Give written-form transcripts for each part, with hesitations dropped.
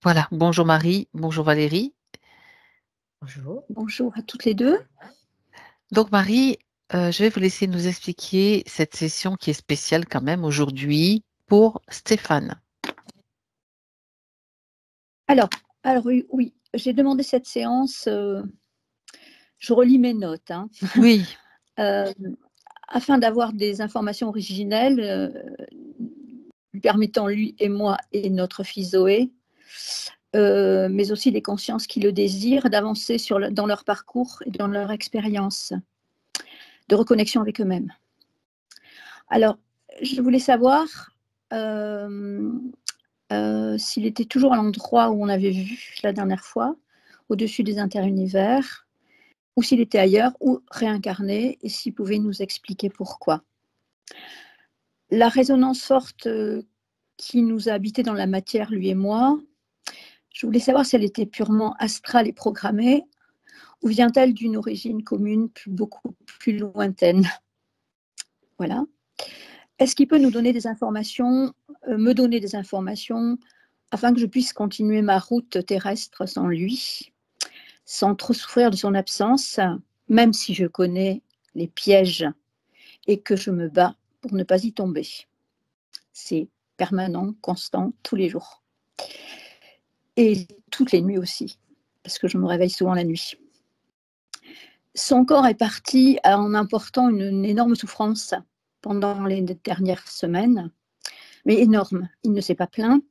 Voilà, bonjour Marie, bonjour Valérie. Bonjour. Bonjour à toutes les deux. Donc Marie, je vais vous laisser nous expliquer cette session qui est spéciale quand même aujourd'hui pour Stéphane. Alors oui, oui, j'ai demandé cette séance, je relis mes notes, hein, Oui, afin d'avoir des informations originelles, lui permettant, lui et moi et notre fille Zoé, mais aussi des consciences qui le désirent, d'avancer dans leur parcours et dans leur expérience de reconnexion avec eux-mêmes. Alors, je voulais savoir s'il était toujours à l'endroit où on avait vu la dernière fois, au-dessus des interunivers, ou s'il était ailleurs, ou réincarné, et s'il pouvait nous expliquer pourquoi. La résonance forte qui nous a habités dans la matière, lui et moi, je voulais savoir si elle était purement astrale et programmée, ou vient-elle d'une origine commune beaucoup plus lointaine. Voilà. Est-ce qu'il peut nous donner des informations, me donner des informations, afin que je puisse continuer ma route terrestre sans lui, sans trop souffrir de son absence, même si je connais les pièges et que je me bats pour ne pas y tomber. C'est permanent, constant, tous les jours. Et toutes les nuits aussi, parce que je me réveille souvent la nuit. Son corps est parti en emportant une énorme souffrance pendant les dernières semaines, mais énorme. Il ne s'est pas plaint.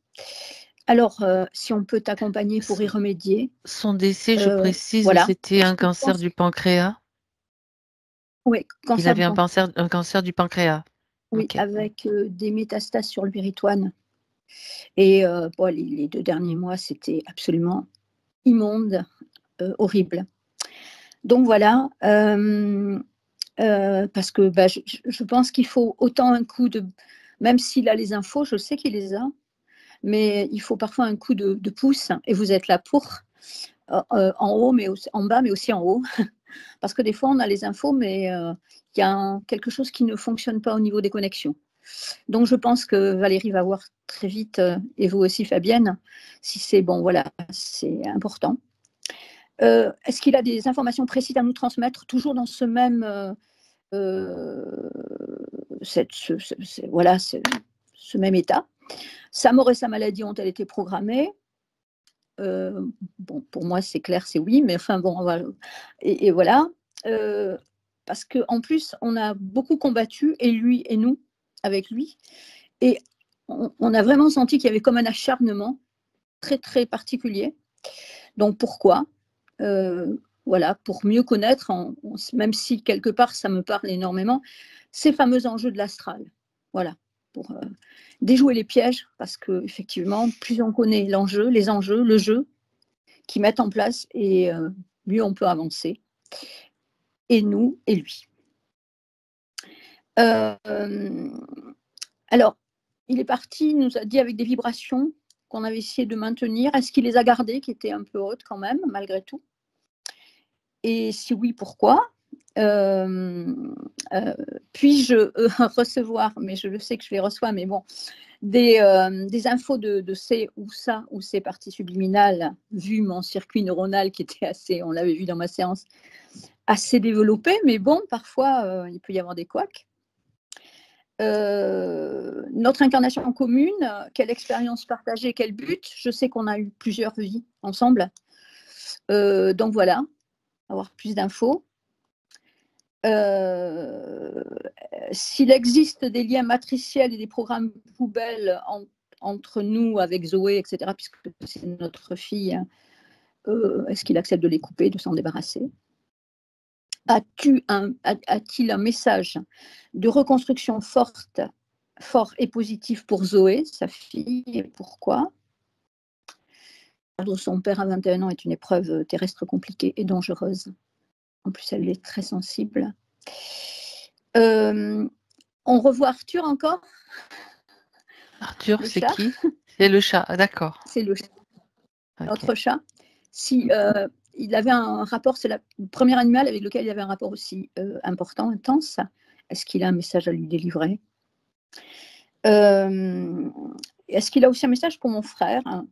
Alors, si on peut t'accompagner pour y remédier. son décès, je précise, Voilà. c'était un cancer du pancréas. Oui, Il avait un cancer du pancréas. Oui, Ok. avec des métastases sur le péritoine. Et bon, les 2 derniers mois, c'était absolument immonde, horrible. Donc voilà, parce que bah, je pense qu'il faut autant un coup de... Même s'il a les infos, je sais qu'il les a, mais il faut parfois un coup de pouce, et vous êtes là pour, en haut, mais aussi, en bas, mais aussi en haut. Parce que des fois, on a les infos, mais il y a quelque chose qui ne fonctionne pas au niveau des connexions. Donc, je pense que Valérie va voir très vite, et vous aussi, Fabienne, si c'est bon, voilà, c'est important. Est-ce qu'il a des informations précises à nous transmettre, toujours dans ce même, voilà, ce même état? Sa mort et sa maladie ont-elles été programmées? Bon, pour moi, c'est clair, c'est oui, mais enfin bon, voilà. Et voilà. Parce qu'en plus, on a beaucoup combattu, et lui et nous, avec lui. Et on a vraiment senti qu'il y avait comme un acharnement très, très particulier. Donc, pourquoi Voilà, pour mieux connaître, même si quelque part, ça me parle énormément, ces fameux enjeux de l'astral. Voilà, pour déjouer les pièges, parce qu'effectivement, plus on connaît l'enjeu, les enjeux, le jeu qu'ils mettent en place, et mieux on peut avancer, et nous, et lui. Alors, il est parti, il nous a dit avec des vibrations qu'on avait essayé de maintenir. Est-ce qu'il les a gardées, qui étaient un peu hautes quand même, malgré tout? Et si oui, pourquoi? Puis-je recevoir, mais je le sais que je les reçois, mais bon, des infos de ces ou ça ou ces parties subliminales, vu mon circuit neuronal qui était assez, on l'avait vu dans ma séance, assez développé, mais bon, parfois, il peut y avoir des couacs. Notre incarnation commune, quelle expérience partagée, quel but? Je sais qu'on a eu plusieurs vies ensemble. Donc voilà, avoir plus d'infos. S'il existe des liens matriciels et des programmes poubelles entre nous, avec Zoé, etc., puisque c'est notre fille, est-ce qu'il accepte de les couper, de s'en débarrasser? A-t-il un message de reconstruction fort et positif pour Zoé, sa fille, et pourquoi? Perdre son père à 21 ans est une épreuve terrestre compliquée et dangereuse. En plus, elle est très sensible. On revoit Arthur encore? Arthur, c'est qui? C'est le chat, d'accord. C'est le chat. Okay. Notre chat. Si il avait un rapport, c'est le premier animal avec lequel il avait un rapport aussi important, intense. Est-ce qu'il a un message à lui délivrer? Est-ce qu'il a aussi un message pour mon frère, hein,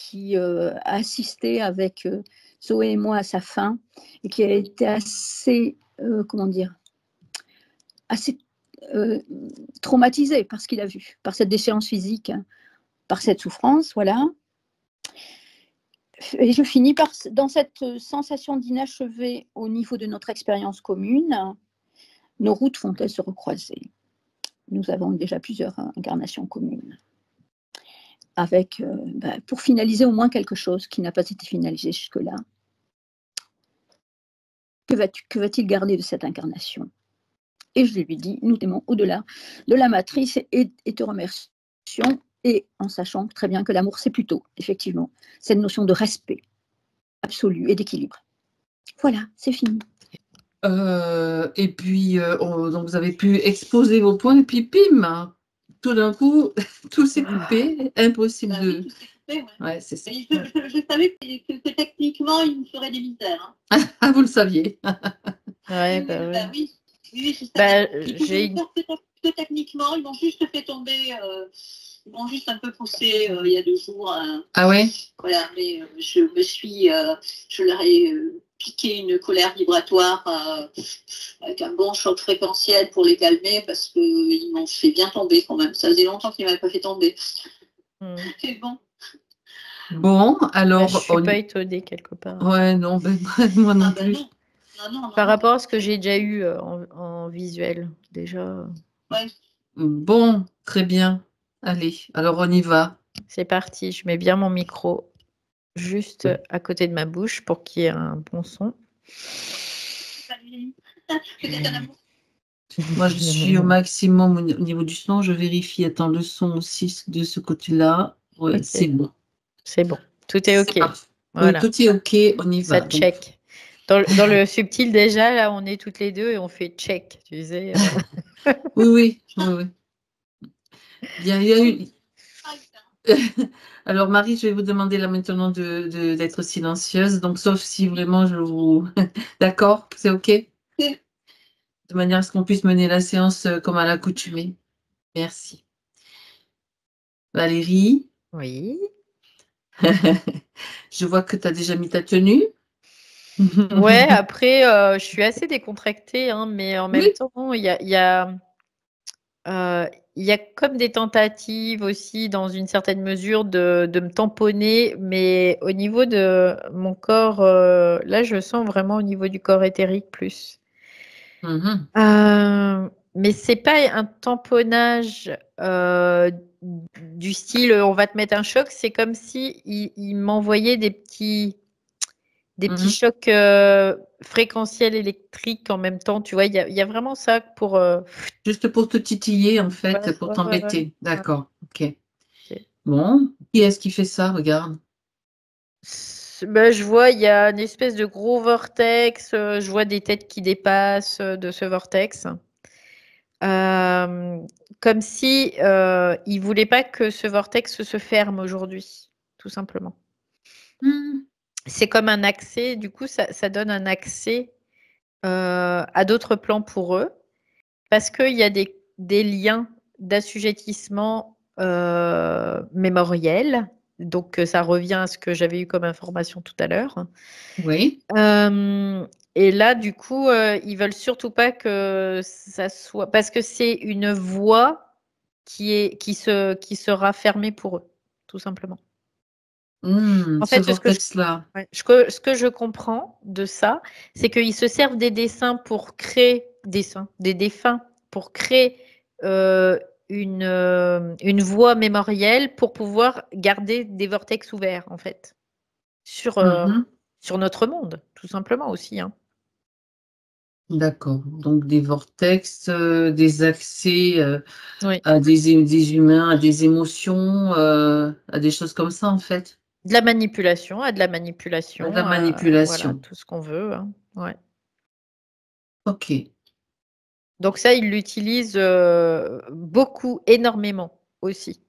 qui a assisté avec Zoé et moi à sa fin et qui a été assez, comment dire, assez traumatisé par ce qu'il a vu, par cette déchéance physique, par cette souffrance, voilà. Et je finis dans cette sensation d'inachevé au niveau de notre expérience commune. Nos routes vont-elles se recroiser? Nous avons déjà plusieurs incarnations communes. Avec, pour finaliser au moins quelque chose qui n'a pas été finalisé jusque-là. Que va-t-il garder de cette incarnation? Et je lui dis, nous t'aimons au-delà de la matrice et te remercions, et en sachant très bien que l'amour, c'est plutôt, effectivement, cette notion de respect absolu et d'équilibre. Voilà, c'est fini. Et puis, donc vous avez pu exposer vos points, et puis pim, tout d'un coup, tout s'est coupé, impossible Bah de... oui, tout s'est coupé, ouais. Ouais, c'est ça. Et je savais que techniquement, il me ferait des misères. Hein. Ah, vous le saviez. Ouais, Oui, bah oui, ouais. bah oui. Oui, je Bah, savais. Ils pouvaient j'ai le faire que techniquement, ils m'ont juste fait tomber, ils m'ont juste un peu poussé il y a 2 jours. Ah ouais? Voilà, mais je leur ai piqué une colère vibratoire avec un bon choc fréquentiel pour les calmer parce qu'ils m'ont fait bien tomber quand même. Ça faisait longtemps qu'ils ne m'avaient pas fait tomber. C'est bon. Bon, alors... je suis pas étonnée quelque part. Ouais, non, moi non plus. Non. Non, Par rapport à ce que j'ai déjà eu en visuel, déjà. Ouais. Bon, très bien. Allez, alors on y va. C'est parti, je mets bien mon micro juste à côté de ma bouche pour qu'il y ait un bon son. Moi, je suis au maximum au niveau du son. Je vérifie. Attends, le son aussi de ce côté-là. Ouais, Okay. c'est bon. C'est bon. Tout est OK. Voilà. Oui, tout est OK. On y va. Ça check. Dans le subtil, déjà, là, on est toutes les deux et on fait check, tu sais. Oui. Bien, il y a eu... Alors, Marie, je vais vous demander là maintenant d'être silencieuse. Donc, sauf si vraiment je vous... D'accord? C'est OK? De manière à ce qu'on puisse mener la séance comme à l'accoutumée. Merci. Valérie? Oui. Je vois que tu as déjà mis ta tenue. Ouais, après, je suis assez décontractée, hein, mais en même temps, il y a comme des tentatives aussi, dans une certaine mesure, de me tamponner, mais au niveau de mon corps, là, je sens vraiment au niveau du corps éthérique plus. Mais c'est pas un tamponnage du style on va te mettre un choc, c'est comme si il m'envoyait des petits chocs fréquentiels électriques en même temps, tu vois, il y a vraiment ça pour... Juste pour te titiller, en fait, Ouais, pour ouais, t'embêter. ouais. D'accord, ok. Bon, qui est-ce qui fait ça? Regarde. Ben, je vois, il y a une espèce de gros vortex, je vois des têtes qui dépassent de ce vortex. Comme si il voulait pas que ce vortex se ferme aujourd'hui, tout simplement. C'est comme un accès, du coup, ça donne un accès à d'autres plans pour eux, parce qu'il y a des liens d'assujettissement mémoriel. Donc, ça revient à ce que j'avais eu comme information tout à l'heure. Oui. Et là, du coup, ils veulent surtout pas que ça soit... Parce que c'est une voie qui sera fermée pour eux, tout simplement. En fait, ce que je comprends de ça, c'est qu'ils se servent des dessins pour créer des défunts pour créer une voie mémorielle pour pouvoir garder des vortex ouverts, en fait, sur notre monde, tout simplement aussi. Hein. D'accord. Donc, des vortex, des accès à des humains, à des émotions, à des choses comme ça, en fait. De la manipulation, à de la manipulation. De la manipulation. Voilà, tout ce qu'on veut. Hein. Ouais. Ok. Donc ça, ils l'utilisent beaucoup, énormément aussi.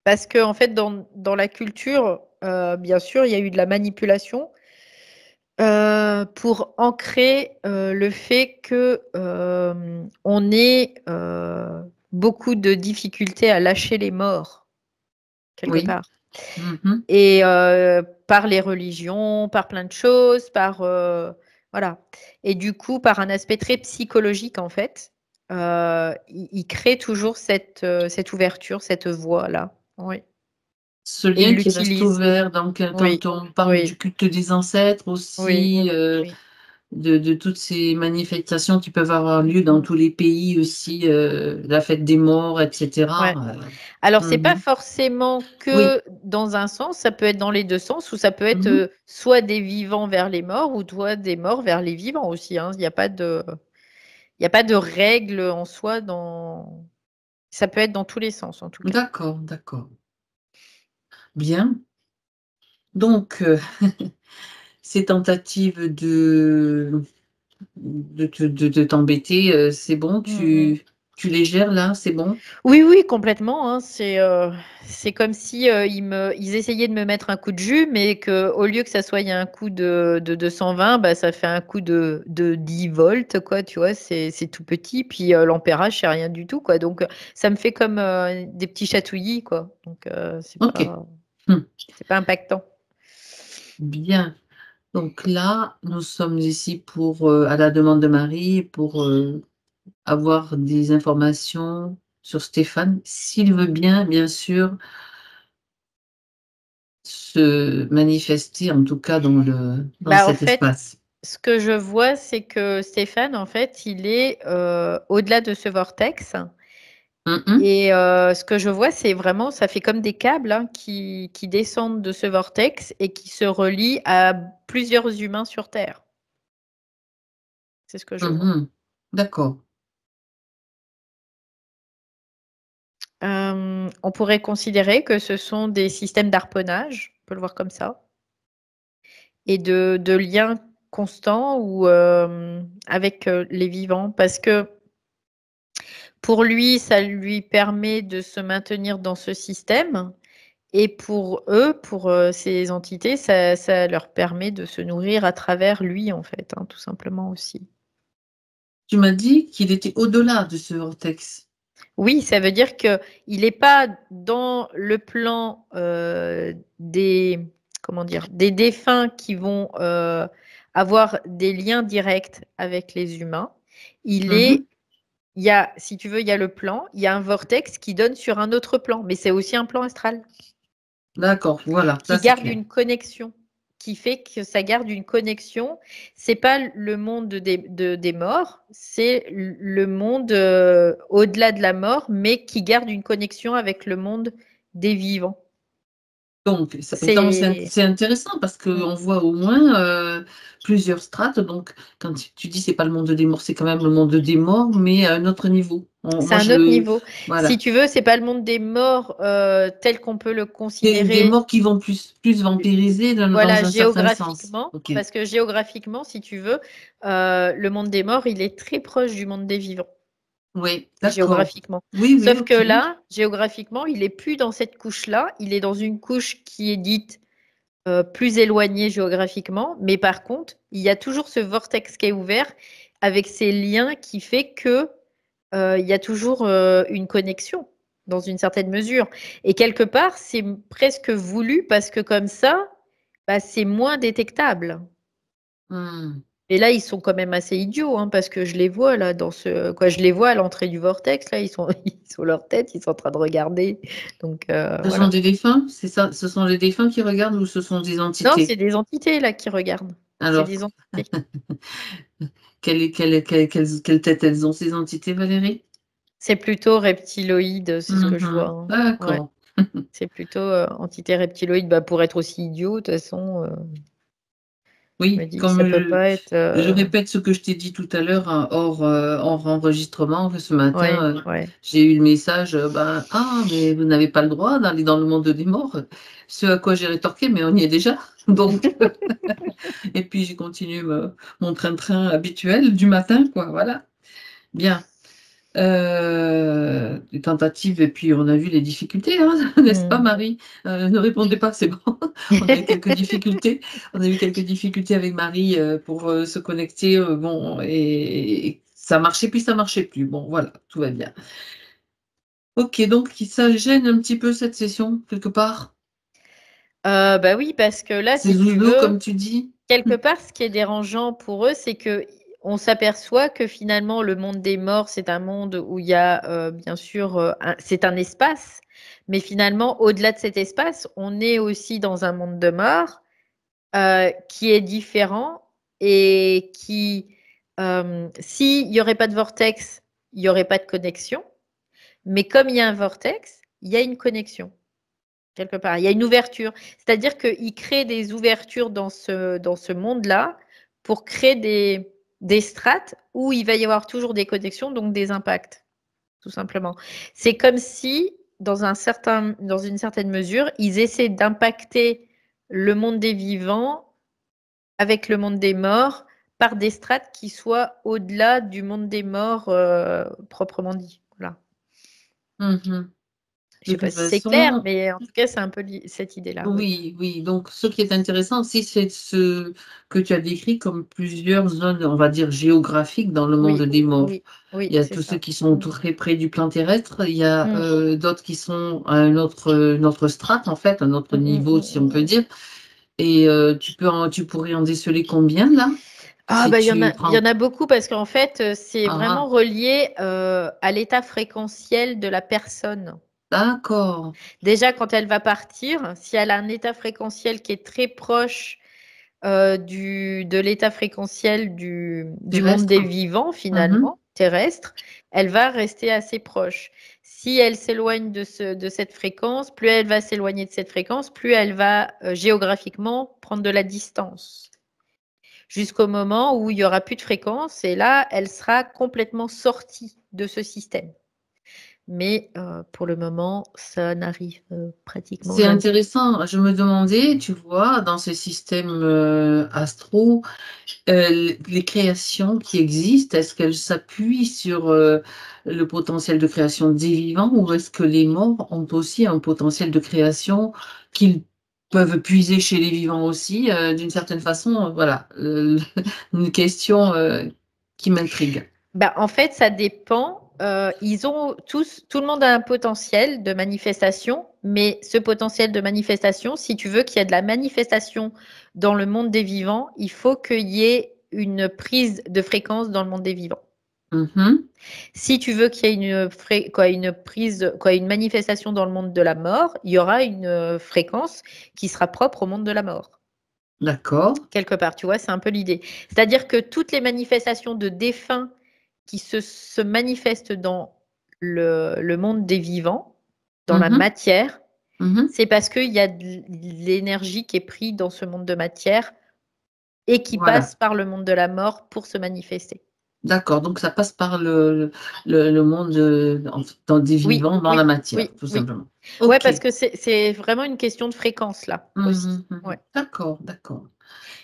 Parce qu'en fait, dans la culture, bien sûr, il y a eu de la manipulation pour ancrer le fait que on ait beaucoup de difficultés à lâcher les morts, quelque part. Et par les religions, par plein de choses, voilà. Et du coup, par un aspect très psychologique, en fait, il crée toujours cette ouverture, cette voie-là. Oui. Ce Et il lien qui reste l'utilise. ouvert, donc Oui, quand on parle oui, du culte des ancêtres oui, aussi, oui. de toutes ces manifestations qui peuvent avoir lieu dans tous les pays aussi, la fête des morts, etc. Ouais. Alors, c'est pas Mhm. forcément Oui. que dans un sens, ça peut être dans les deux sens, ou ça peut être Mhm. soit des vivants vers les morts, ou soit des morts vers les vivants aussi, hein. Il n'y a pas de règle en soi ça peut être dans tous les sens, en tout cas. D'accord, d'accord. Bien. Donc, ces tentatives de t'embêter, c'est bon, tu les gères là, c'est bon? Oui, oui, complètement, hein. C'est comme si ils essayaient de me mettre un coup de jus, mais qu'au lieu que ça soit un coup de 220, bah, ça fait un coup de 10 volts, quoi, tu vois, c'est tout petit, puis l'ampérage, c'est rien du tout, quoi. Donc, ça me fait comme des petits chatouillis, quoi. Donc, Ok. Hmm. c'est pas impactant. Bien. Donc là, nous sommes ici pour, à la demande de Marie, pour avoir des informations sur Stéphane, s'il veut bien, bien sûr, se manifester, en tout cas dans Bah, en cet fait, espace. ce que je vois, c'est que Stéphane, en fait, il est au-delà de ce vortex. Mhm. Et ce que je vois, c'est vraiment, ça fait comme des câbles, hein, qui descendent de ce vortex et qui se relient à plusieurs humains sur Terre. C'est ce que je vois. Mhm. D'accord. On pourrait considérer que ce sont des systèmes d'harponnage, on peut le voir comme ça, et de liens constants ou avec les vivants, parce que pour lui, ça lui permet de se maintenir dans ce système. Et pour eux, pour ces entités, ça leur permet de se nourrir à travers lui, en fait, hein, tout simplement aussi. Tu m'as dit qu'il était au-delà de ce vortex. Oui, ça veut dire qu'il n'est pas dans le plan comment dire, des défunts qui vont avoir des liens directs avec les humains. Mhm. Il y a, si tu veux, il y a le plan, il y a un vortex qui donne sur un autre plan, mais c'est aussi un plan astral. D'accord, voilà, là Qui c'est garde clair. une connexion, qui fait que ça garde une connexion. C'est pas le monde des morts, c'est le monde au-delà de la mort, mais qui garde une connexion avec le monde des vivants. Donc, C'est c'est intéressant parce qu'on voit au moins plusieurs strates. Donc, quand tu dis c'est pas le monde des morts, c'est quand même le monde des morts, mais à un autre niveau. c'est Moi, un autre niveau. Si voilà. tu veux, c'est pas le monde des morts tel qu'on peut le Des considérer. morts qui vont plus vampiriser Voilà, dans un certain sens. géographiquement, Ok. parce que géographiquement, si tu veux, le monde des morts, il est très proche du monde des vivants. Oui, d'accord. Géographiquement. Oui, oui, Sauf que ok. là, géographiquement, il est plus dans cette couche-là, il est dans une couche qui est dite plus éloignée géographiquement, mais par contre, il y a toujours ce vortex qui est ouvert avec ces liens qui fait que il y a toujours une connexion dans une certaine mesure. Et quelque part, c'est presque voulu parce que comme ça, bah, c'est moins détectable. Hmm. Et là, ils sont quand même assez idiots, hein, parce que je les vois là je les vois à l'entrée du vortex, là, ils sont leur tête, ils sont en train de regarder. Donc Ce sont voilà. des défunts, c'est ça? Ce sont des défunts qui regardent ou ce sont des Non, entités? c'est des entités là qui regardent. C'est Alors, des entités. quelle tête elles ont, ces entités, Valérie? C'est plutôt reptiloïde, c'est ce que je vois, Mhm. hein. Ouais, D'accord. c'est plutôt entité reptiloïde, bah, pour être aussi idiot, de toute façon, je me Oui, dis comme ça peut pas être. je répète ce que je t'ai dit tout à l'heure, hein, hors enregistrement, que ce Ouais, matin, ouais. j'ai eu le message, mais vous n'avez pas le droit d'aller dans le monde des morts. Ce à quoi j'ai rétorqué, mais on y est déjà. Donc, et puis j'ai continué mon train-train habituel du matin, quoi, voilà. Bien. Des tentatives, et puis on a vu les difficultés, hein, n'est-ce pas, Mm. Marie? Ne répondez pas, c'est bon. On a eu quelques difficultés. On a eu quelques difficultés avec Marie pour se connecter. Bon, et ça marchait, puis ça marchait plus. Bon, voilà, tout va bien. Ok, donc ça gêne un petit peu cette session, quelque part. Bah oui, parce que là, C'est si tu zouzou, veux, comme tu dis. quelque part, ce qui est dérangeant pour eux, c'est que on s'aperçoit que finalement, le monde des morts, c'est un monde où il y a, bien sûr, c'est un espace, mais finalement, au-delà de cet espace, on est aussi dans un monde de morts qui est différent et qui, s'il n'y aurait pas de vortex, il n'y aurait pas de connexion. Mais comme il y a un vortex, il y a une connexion, quelque part. Il y a une ouverture. C'est-à-dire qu'il crée des ouvertures dans ce monde-là pour créer des strates où il va y avoir toujours des connexions, donc des impacts, tout simplement. C'est comme si, dans une certaine mesure, ils essaient d'impacter le monde des vivants avec le monde des morts par des strates qui soient au-delà du monde des morts proprement dit. Voilà. Mhm. Je De sais pas toute si c'est clair, façon, mais en tout cas, c'est un peu cette idée-là. Oui. oui, oui. Donc, ce qui est intéressant aussi, c'est ce que tu as décrit comme plusieurs zones, on va dire, géographiques dans le monde Oui, des morts. oui, oui, Il y a c'est tous ceux ça. qui sont très près du plan terrestre. Il y a Mm. d'autres qui sont à une autre strate, en fait, un autre Mm, mm, niveau, mm, si on peut mm. dire. Et tu pourrais en déceler combien, là? Ah Si bah tu il y prends. en a beaucoup parce qu'en fait, c'est Ah, vraiment relié à l'état fréquentiel de la personne. d'accord. Déjà, quand elle va partir, si elle a un état fréquentiel qui est très proche de l'état fréquentiel du monde des Terrestre. vivants, Mhm. finalement, terrestre, elle va rester assez proche. Si elle s'éloigne de cette fréquence, plus elle va s'éloigner de cette fréquence, plus elle va géographiquement prendre de la distance. Jusqu'au moment où il n'y aura plus de fréquence, et là, elle sera complètement sortie de ce système. Mais pour le moment, ça n'arrive pratiquement C'est jamais. intéressant. Je me demandais, tu vois, dans ce système astro, les créations qui existent, est-ce qu'elles s'appuient sur le potentiel de création des vivants ou est-ce que les morts ont aussi un potentiel de création qu'ils peuvent puiser chez les vivants aussi, d'une certaine façon? Voilà, une question qui m'intrigue. Bah, en fait, ça dépend. Ils ont tout le monde a un potentiel de manifestation, mais ce potentiel de manifestation, si tu veux qu'il y ait de la manifestation dans le monde des vivants, il faut qu'il y ait une prise de fréquence dans le monde des vivants. Mhm. Si tu veux qu'il y ait une manifestation dans le monde de la mort, il y aura une fréquence qui sera propre au monde de la mort. D'accord. Quelque part, tu vois, c'est un peu l'idée. C'est-à-dire que toutes les manifestations de défunts qui se manifestent dans le monde des vivants, dans la Mhm. matière, Mhm. c'est parce qu'il y a de l'énergie qui est prise dans ce monde de matière et qui Voilà. passe par le monde de la mort pour se manifester. D'accord, donc ça passe par le monde dans des Oui, vivants, dans la oui, matière, oui, tout oui. simplement. Ouais, Ok. parce que c'est vraiment une question de fréquence là aussi. Mhm, mhm. Ouais. D'accord, d'accord.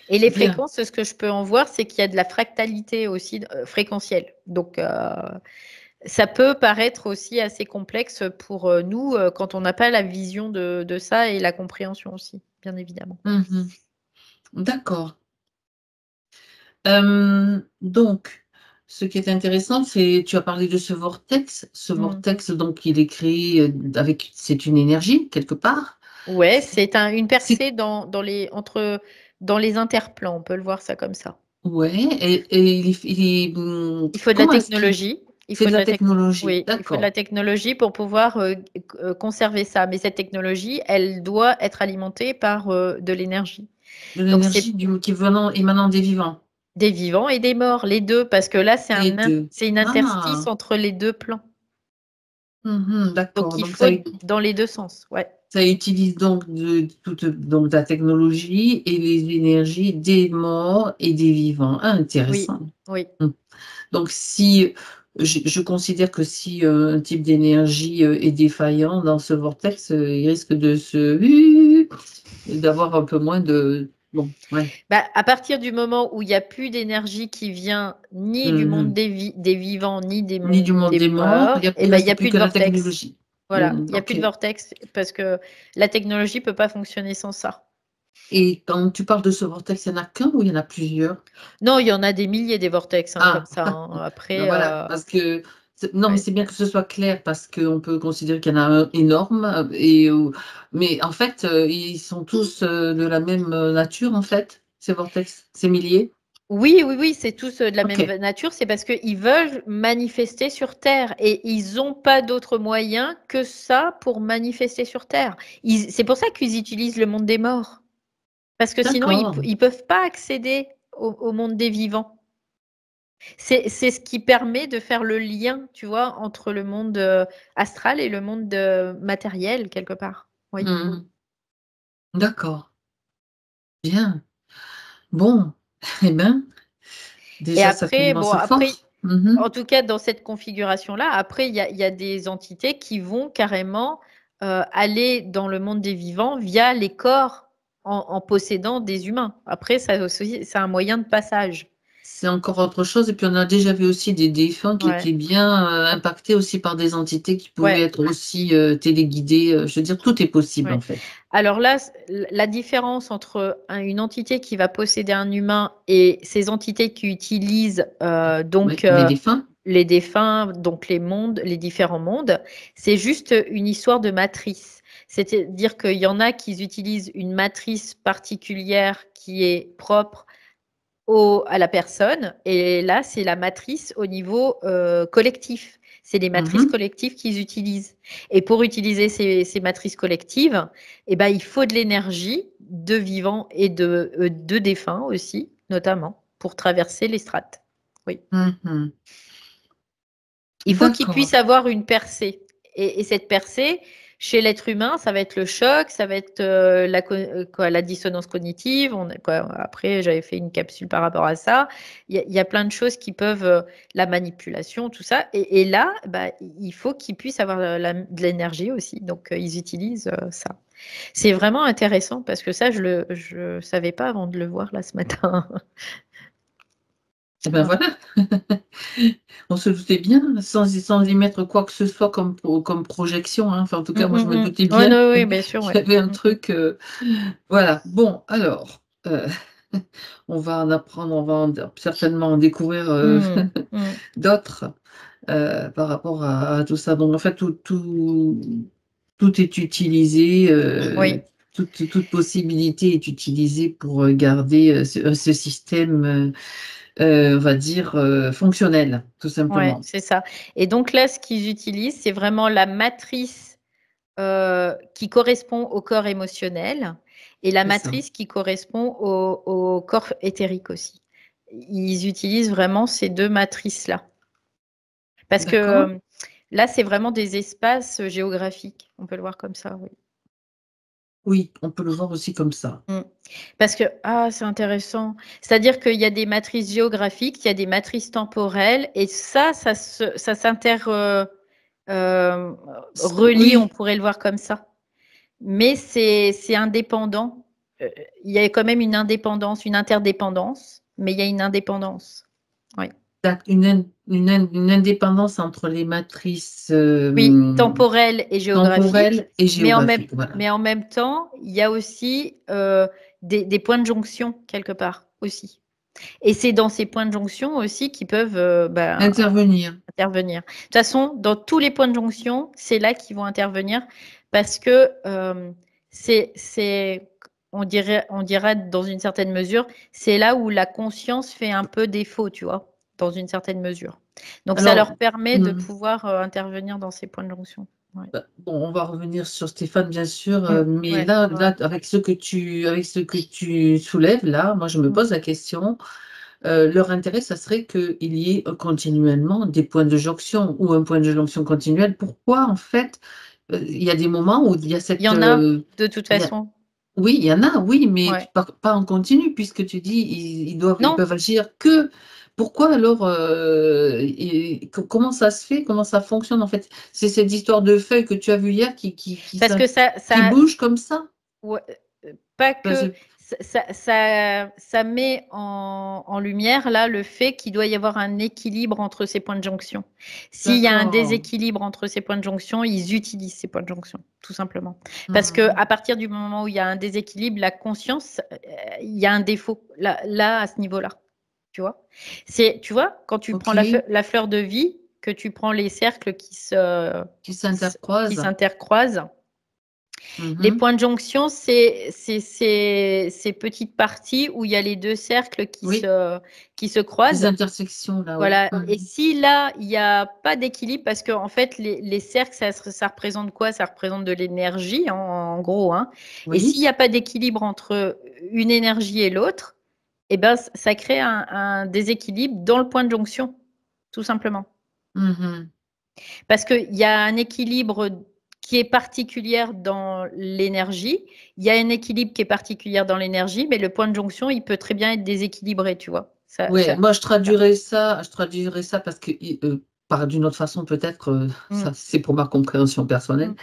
Et les Bien. fréquences, ce que je peux en voir, c'est qu'il y a de la fractalité aussi fréquentielle. Donc, ça peut paraître aussi assez complexe pour nous quand on n'a pas la vision de ça et la compréhension aussi, bien évidemment. Mhm. D'accord. Donc, ce qui est intéressant, c'est, tu as parlé de ce vortex. Ce Mm. vortex, donc, il est créé c'est une énergie, quelque part. Ouais, C'est, c'est une c'est- percée dans les interplans, on peut le voir ça comme ça. ouais, et Il faut de la comment est-ce qu'il, technologie. Il c'est faut de de la la technologie, Oui, il faut de la d'accord. technologie pour pouvoir conserver ça. Mais cette technologie, elle doit être alimentée par de l'énergie. De Donc, c'est l'énergie émanant des vivants. des vivants et des morts, les deux, parce que là, Les deux. c'est une interstice Ah, entre les deux plans. Donc, d'accord. il Donc, faut dans les deux sens. Ouais. ça utilise donc donc la technologie et les énergies des morts et des vivants. Ah, Oui, intéressant. oui. Hum. Donc, si je considère que si un type d'énergie est défaillant dans ce vortex, il risque d'avoir un peu moins de. Bon, ouais. Bah, à partir du moment où il n'y a plus d'énergie qui vient ni du monde Mhm. des vivants, ni des Ni du mondes monde des des morts, morts, et il ben, il n'y reste a plus plus que de la vortex. technologie. Voilà, il n'y a plus Ok. de vortex parce que la technologie ne peut pas fonctionner sans ça. Et quand tu parles de ce vortex, il n'y en a qu'un ou il y en a plusieurs? Non, il y en a des milliers des vortex hein, comme Ah, ça. Hein. ben Après, voilà, parce que Non, mais Ouais. c'est bien que ce soit clair parce qu'on peut considérer qu'il y en a un énorme. Mais en fait, ils sont tous de la même nature, en fait, ces vortex, ces milliers. Oui, oui, oui, c'est tous de la même Ok. nature. C'est parce qu'ils veulent manifester sur Terre et ils n'ont pas d'autre moyen que ça pour manifester sur Terre. C'est pour ça qu'ils utilisent le monde des morts. Parce que sinon, ils D'accord. ne peuvent pas accéder au monde des vivants. C'est ce qui permet de faire le lien, tu vois, entre le monde astral et le monde matériel, quelque part. Oui. Mhm. D'accord. Bien. Bon. Eh bien, Et déjà, ça après, bon, commence après, fort. Mhm. en tout cas, dans cette configuration-là, après, il y a des entités qui vont carrément aller dans le monde des vivants via les corps en possédant des humains. Après, ça aussi, c'est un moyen de passage. C'est encore autre chose. Et puis, on a déjà vu aussi des défunts qui Ouais. étaient bien impactés aussi par des entités qui pouvaient Ouais. être aussi téléguidées. Je veux dire, tout est possible, Ouais. en fait. Alors là, la différence entre une entité qui va posséder un humain et ces entités qui utilisent Oui, les défunts. les défunts, donc les mondes, les différents mondes, c'est juste une histoire de matrice. C'est-à-dire qu'il y en a qui utilisent une matrice particulière qui est propre à la personne, et là, c'est la matrice au niveau collectif. C'est les matrices Mhm. collectives qu'ils utilisent. Et pour utiliser ces matrices collectives, eh ben, il faut de l'énergie de vivants et de défunts aussi, notamment, pour traverser les strates. Oui. Mhm. Il faut qu'ils D'accord. puissent avoir une percée. Et cette percée, chez l'être humain, ça va être le choc, ça va être la dissonance cognitive. Après, j'avais fait une capsule par rapport à ça. Il y a plein de choses qui peuvent, la manipulation, tout ça. Et là, bah, il faut qu'ils puissent avoir de l'énergie aussi. Donc, ils utilisent ça. C'est vraiment intéressant parce que ça, je savais pas avant de le voir là ce matin. Eh ben Voilà. voilà. On se doutait bien, sans y mettre quoi que ce soit comme projection, hein. Enfin, en tout Mm, cas, moi, je me mm, mm. doutais Ouais, bien non, oui, qu'il bien sûr, y ouais. avait un Mm, mm. truc. Voilà. Bon, alors, on va en apprendre, certainement en découvrir Mm, mm. d'autres par rapport à tout ça. Donc, en fait, tout est utilisé, Oui. toute possibilité est utilisée pour garder ce système. On va dire, fonctionnel, tout Ouais, simplement. c'est ça. Et donc là, ce qu'ils utilisent, c'est vraiment la matrice qui correspond au corps émotionnel et la C'est ça. matrice qui correspond au corps éthérique aussi. Ils utilisent vraiment ces deux matrices-là. Parce que D'accord? là, c'est vraiment des espaces géographiques. On peut le voir comme ça, oui. Oui, on peut le voir aussi comme ça. Mm. Parce que, c'est intéressant. C'est-à-dire qu'il y a des matrices géographiques, il y a des matrices temporelles, et ça relie, on Oui, pourrait le voir comme ça. Mais c'est indépendant. Euh, Il y a quand même une indépendance, une interdépendance, mais il y a une indépendance. Oui. une indépendance entre les matrices Oui, temporelle et géographique, temporelles et géographiques. Voilà. mais en même temps, il y a aussi des points de jonction quelque part aussi. Et c'est dans ces points de jonction aussi qui peuvent Intervenir. intervenir. De toute façon, dans tous les points de jonction, c'est là qu'ils vont intervenir parce que c'est, on dirait dans une certaine mesure, c'est là où la conscience fait un peu défaut, tu vois, dans une certaine mesure. Donc ça Alors, leur permet de hmm, pouvoir intervenir dans ces points de jonction. Ouais. bon, on va revenir sur Stéphane, bien sûr, mais Ouais, là, avec ce que tu soulèves, là, moi, je me mm. pose la question. Leur intérêt, ça serait qu'il y ait continuellement des points de jonction ou un point de jonction continuel. Pourquoi, en fait, il y a des moments où il y a Il y cette... en a de toute il y a- façon. oui, il y en a, oui, mais Ouais. pas en continu, puisque tu dis ils Non, peuvent agir que. Pourquoi alors comment ça se fait, comment ça fonctionne en fait? C'est cette histoire de feuilles que tu as vue hier parce que qui bouge comme ça? ouais, pas Ben, que ça met en lumière là le fait qu'il doit y avoir un équilibre entre ces points de jonction. S'il y a un d'accord. déséquilibre entre ces points de jonction, ils utilisent ces points de jonction, tout simplement. Parce que Mhm. à partir du moment où il y a un déséquilibre, la conscience, il y a un défaut là à ce niveau-là. Tu vois? Tu vois, quand tu prends Ok. la fleur de vie, que tu prends les cercles qui Qui s'intercroisent. s'intercroisent. Les Mhm. points de jonction, c'est ces petites parties où il y a les deux cercles qui Oui. se Les croisent. intersections là. Voilà. Ouais. Et si là, il n'y a pas d'équilibre, parce qu'en fait, les cercles, ça représente quoi? Ça représente de l'énergie, en gros. Hein. Et s'il Oui. n'y a pas d'équilibre entre une énergie et l'autre, eh ben, ça crée un déséquilibre dans le point de jonction, tout simplement. Mhm. Parce qu'il y a un équilibre qui est particulier dans l'énergie, il y a un équilibre qui est particulier dans l'énergie, mais le point de jonction, il peut très bien être déséquilibré, tu vois. Oui, moi je traduirais ça parce que d'une autre façon peut-être, ça c'est pour ma compréhension personnelle,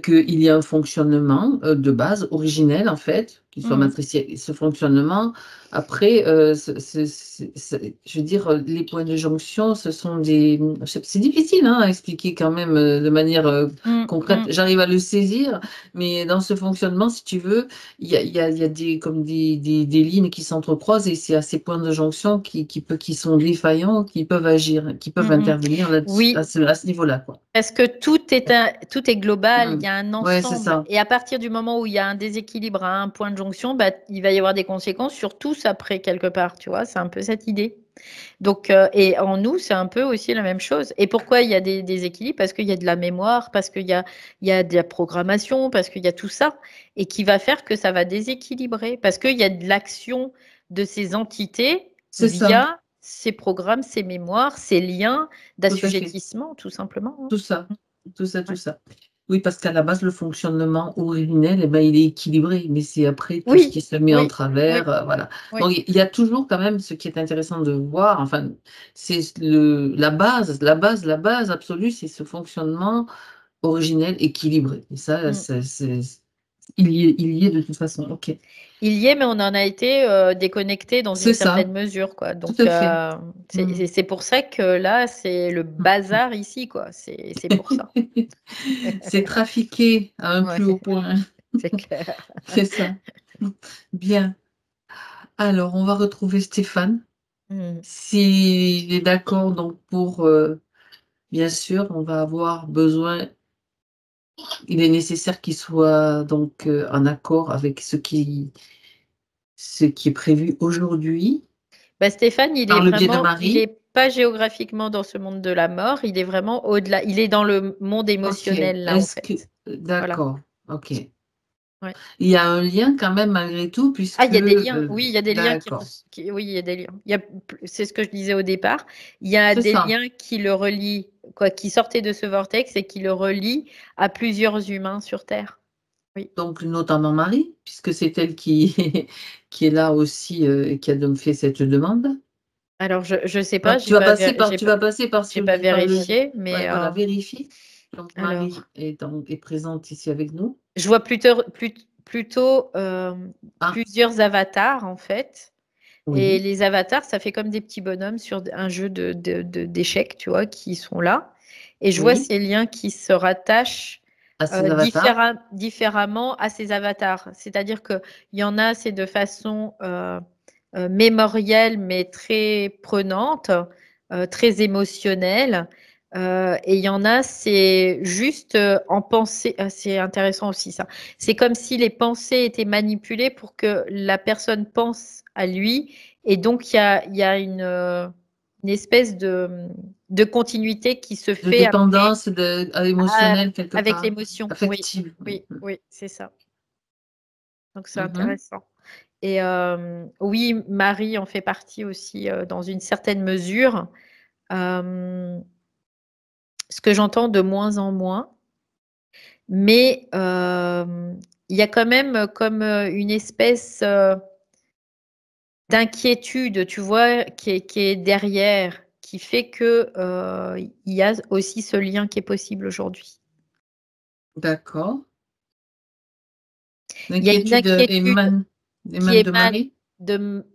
qu'il y a un fonctionnement de base originel en fait, qui soit matriciel. Et ce fonctionnement, après, je veux dire, les points de jonction, ce sont c'est difficile hein, à expliquer quand même de manière concrète. J'arrive à le saisir, mais dans ce fonctionnement, si tu veux, il y a comme des lignes qui s'entrecroisent et c'est à ces points de jonction qui sont défaillants, qui peuvent agir, qui peuvent intervenir là Oui. à ce niveau-là, quoi. Parce que tout est global, il y a un Ouais, c'est ensemble. ça. Et à partir du moment où il y a un déséquilibre à un point de jonction, bah, il va y avoir des conséquences sur tous après, quelque part. Tu vois, c'est un peu cette idée. Donc, et en nous, c'est un peu aussi la même chose. Et pourquoi il y a des déséquilibres? Parce qu'il y a de la mémoire, parce qu'il y a de la programmation, parce qu'il y a tout ça, et qui va faire que ça va déséquilibrer. Parce qu'il y a de l'action de ces entités C'est ça. via ces programmes, ces mémoires, ces liens Tout à fait. d'assujettissement, tout simplement. hein. Tout ça, tout Ouais. ça. Oui, parce qu'à la base, le fonctionnement originel, eh ben, il est équilibré, mais c'est après tout ce Oui, qui se met en oui, travers, oui, voilà. oui. Donc, il y a toujours quand même ce qui est intéressant de voir, enfin, c'est la base absolue, c'est ce fonctionnement originel équilibré. Et ça, il y est de toute façon. OK. Il y est, mais on en a été déconnecté dans une C'est ça, certaine mesure, quoi. Donc, tout à fait. c'est pour ça que là, c'est le bazar ici, quoi. C'est pour ça. C'est trafiqué à un Ouais, plus haut point. c'est clair. C'est ça. Bien. Alors, on va retrouver Stéphane. Mm. S'il est d'accord, donc bien sûr, on va avoir besoin, il est nécessaire qu'il soit donc en accord avec ce qui est prévu aujourd'hui Bah, Stéphane, par le biais de il Marie. est pas géographiquement dans ce monde de la mort, il est vraiment au-delà, il est dans le monde Ok. émotionnel, là, en fait. Voilà. D'accord. Ok. Ouais. Il y a un lien quand même malgré tout, puisque. Ah, il y a des liens. Oui, il y a des liens d'accord. oui, il y a des liens. C'est ce que je disais au départ. Il y a C'est des ça. liens qui le relient, quoi, qui sortaient de ce vortex et qui le relient à plusieurs humains sur Terre. Oui. Donc, notamment Marie, puisque c'est elle qui, qui est là aussi et qui a donc fait cette demande. Alors, je sais pas, Tu vas passer par j'ai pas vérifié, mais ouais, voilà, vérifie. Donc, Marie alors, est présente ici avec nous. je vois plutôt plusieurs avatars, en fait. Et Oui, les avatars, ça fait comme des petits bonhommes sur un jeu d'échecs, tu vois, qui sont là. Et je vois oui, ces liens qui se rattachent à ces avatars. différemment à ces avatars. C'est-à-dire qu'il y en a, c'est de façon mémorielle, mais très prenante, très émotionnelle. Et il y en a, c'est juste en pensée. C'est intéressant aussi ça. C'est comme si les pensées étaient manipulées pour que la personne pense à lui. Et donc, il y a une espèce de continuité qui se De fait après dépendance émotionnelle quelque avec part, l'émotion. Oui, affective. oui, oui, c'est ça. Donc, c'est Mhm. intéressant. Et oui, Marie en fait partie aussi dans une certaine mesure. Euh, ce que j'entends de moins en moins. Mais il y a quand même comme une espèce d'inquiétude, tu vois, qui est derrière, qui fait que il y a aussi ce lien qui est possible aujourd'hui. D'accord. Il y a une L'inquiétude inquiétude qui émane de émane Marie?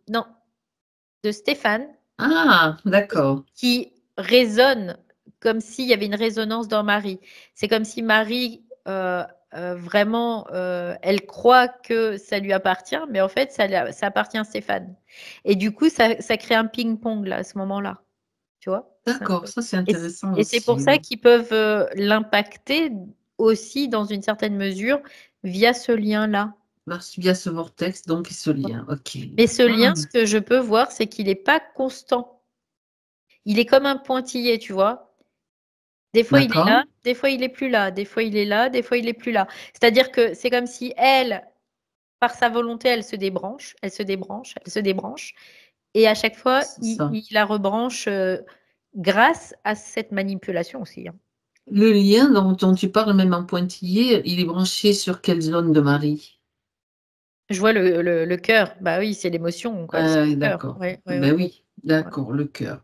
non, de Stéphane, Ah, d'accord. qui résonne comme s'il y avait une résonance dans Marie. C'est comme si Marie, vraiment, elle croit que ça lui appartient, mais en fait, ça appartient à Stéphane. Et du coup, ça crée un ping-pong là, à ce moment-là. tu vois. C'est un D'accord, peu- ça c'est Et, intéressant et c'est pour aussi. ça Oui. qu'ils peuvent l'impacter aussi dans une certaine mesure via ce lien-là. Via ce vortex, donc ce lien. Ok. Mais ce lien, Ah, ce que je peux voir, c'est qu'il n'est pas constant. Il est comme un pointillé, tu vois. Des fois, il est d'accord. là, des fois, il est plus là, des fois, il est là, des fois, il est plus là. C'est-à-dire que c'est comme si elle, par sa volonté, elle se débranche, elle se débranche, elle se débranche. Et à chaque fois, C'est ça. il la rebranche grâce à cette manipulation aussi, hein. Le lien dont tu parles, même en pointillé, il est branché sur quelle zone de Marie? Je vois le cœur. Bah oui, c'est l'émotion, quoi. C'est Ah, oui, le cœur. d'accord. Ouais, ouais, Ben ouais, oui, ouais. d'accord, le cœur,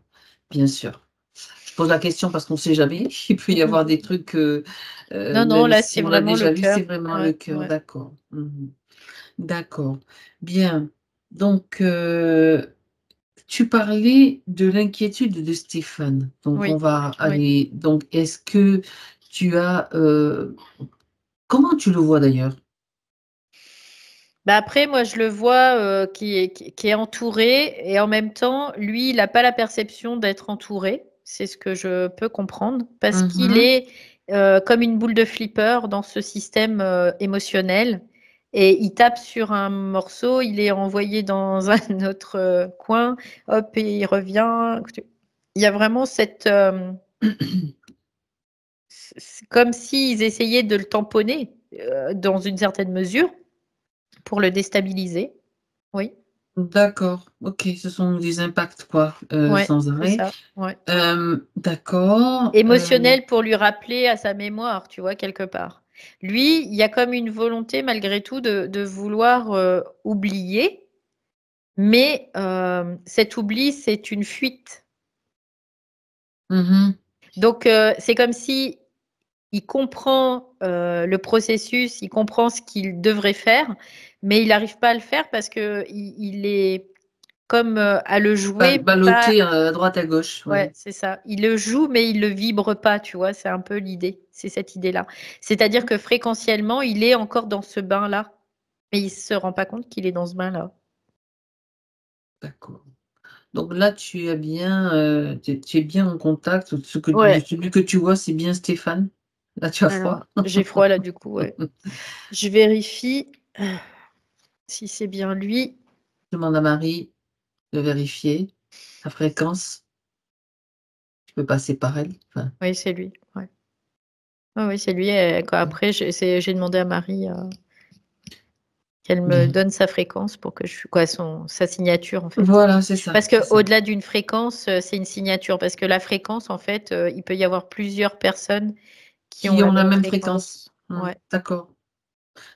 bien sûr. Je pose la question parce qu'on ne sait jamais. Il peut y avoir des trucs, Non, non, même là, si c'est on l'a vraiment le déjà vu, cœur. c'est vraiment le Ouais, cœur. ouais. D'accord. Mhm. D'accord. Bien. Donc, tu parlais de l'inquiétude de Stéphane. Donc, on Oui, va oui. aller. Donc, est-ce que tu as. Comment tu le vois d'ailleurs? Bah après, moi, je le vois qui est entouré et en même temps, lui, il n'a pas la perception d'être entouré. C'est ce que je peux comprendre parce qu'il Mhm. est comme une boule de flipper dans ce système émotionnel et il tape sur un morceau, il est envoyé dans un autre coin, hop, et il revient. Il y a vraiment cette... c'est comme s'ils essayaient de le tamponner dans une certaine mesure pour le déstabiliser. Oui. D'accord. Ok, ce sont des impacts, quoi, Ouais, sans c'est arrêt. ça, ouais. D'accord. Émotionnel pour lui rappeler à sa mémoire, tu vois, quelque part. Lui, il y a comme une volonté malgré tout de vouloir oublier, mais cet oubli, c'est une fuite. Mhm. Donc, c'est comme si il comprend le processus, il comprend ce qu'il devrait faire, mais il n'arrive pas à le faire parce que il est comme à le jouer, mais pas. Ballotté à droite à gauche, Ouais, oui. c'est ça. Il le joue, mais il le vibre pas, tu vois. C'est un peu l'idée. C'est cette idée-là. C'est-à-dire que fréquentiellement, il est encore dans ce bain-là, mais il se rend pas compte qu'il est dans ce bain-là. D'accord. Donc là, tu es bien en contact. Ouais. Celui que tu vois, c'est bien Stéphane. Là, tu as Alors, froid. j'ai froid là, du coup, ouais. Je vérifie si c'est bien lui. Demande à Marie de vérifier la fréquence. Tu peux passer par elle. Enfin, Oui, c'est lui. Ouais. Ouais, oui, c'est lui. Après, j'ai demandé à Marie qu'elle me bien. donne sa fréquence pour que quoi, sa signature, en fait. Voilà, c'est ça, Parce c'est ça. qu'au-delà d'une fréquence, c'est une signature. Parce que la fréquence, en fait, il peut y avoir plusieurs personnes qui ont Qui la ont la même même fréquence. fréquence. Ouais. D'accord.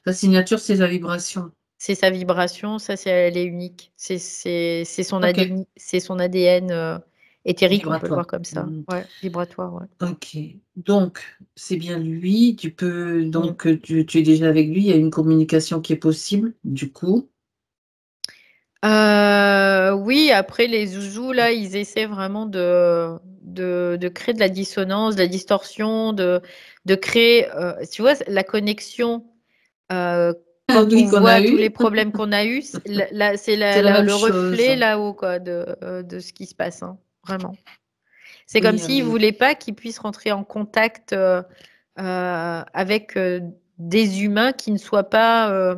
La signature, c'est la vibration. C'est sa vibration, ça, elle est unique. Ok. C'est son ADN éthérique, on peut le Vibratoire. voir comme ça. Mm. Ouais, vibratoire, ouais. Ok. Donc, c'est bien lui. Mm. Tu es déjà avec lui. Il y a une communication qui est possible, du coup. Oui, après les zouzous, là, ils essaient vraiment de créer de la dissonance, de la distorsion, de créer, tu vois, la connexion. Ah Quand on oui, qu'on a voit tous eu. les problèmes qu'on a eus, c'est C'est la même le chose. reflet là-haut quoi, de ce qui se passe, hein, vraiment. C'est comme Oui, s'ils ne oui. voulaient pas qu'ils puissent rentrer en contact avec des humains qui ne soient pas,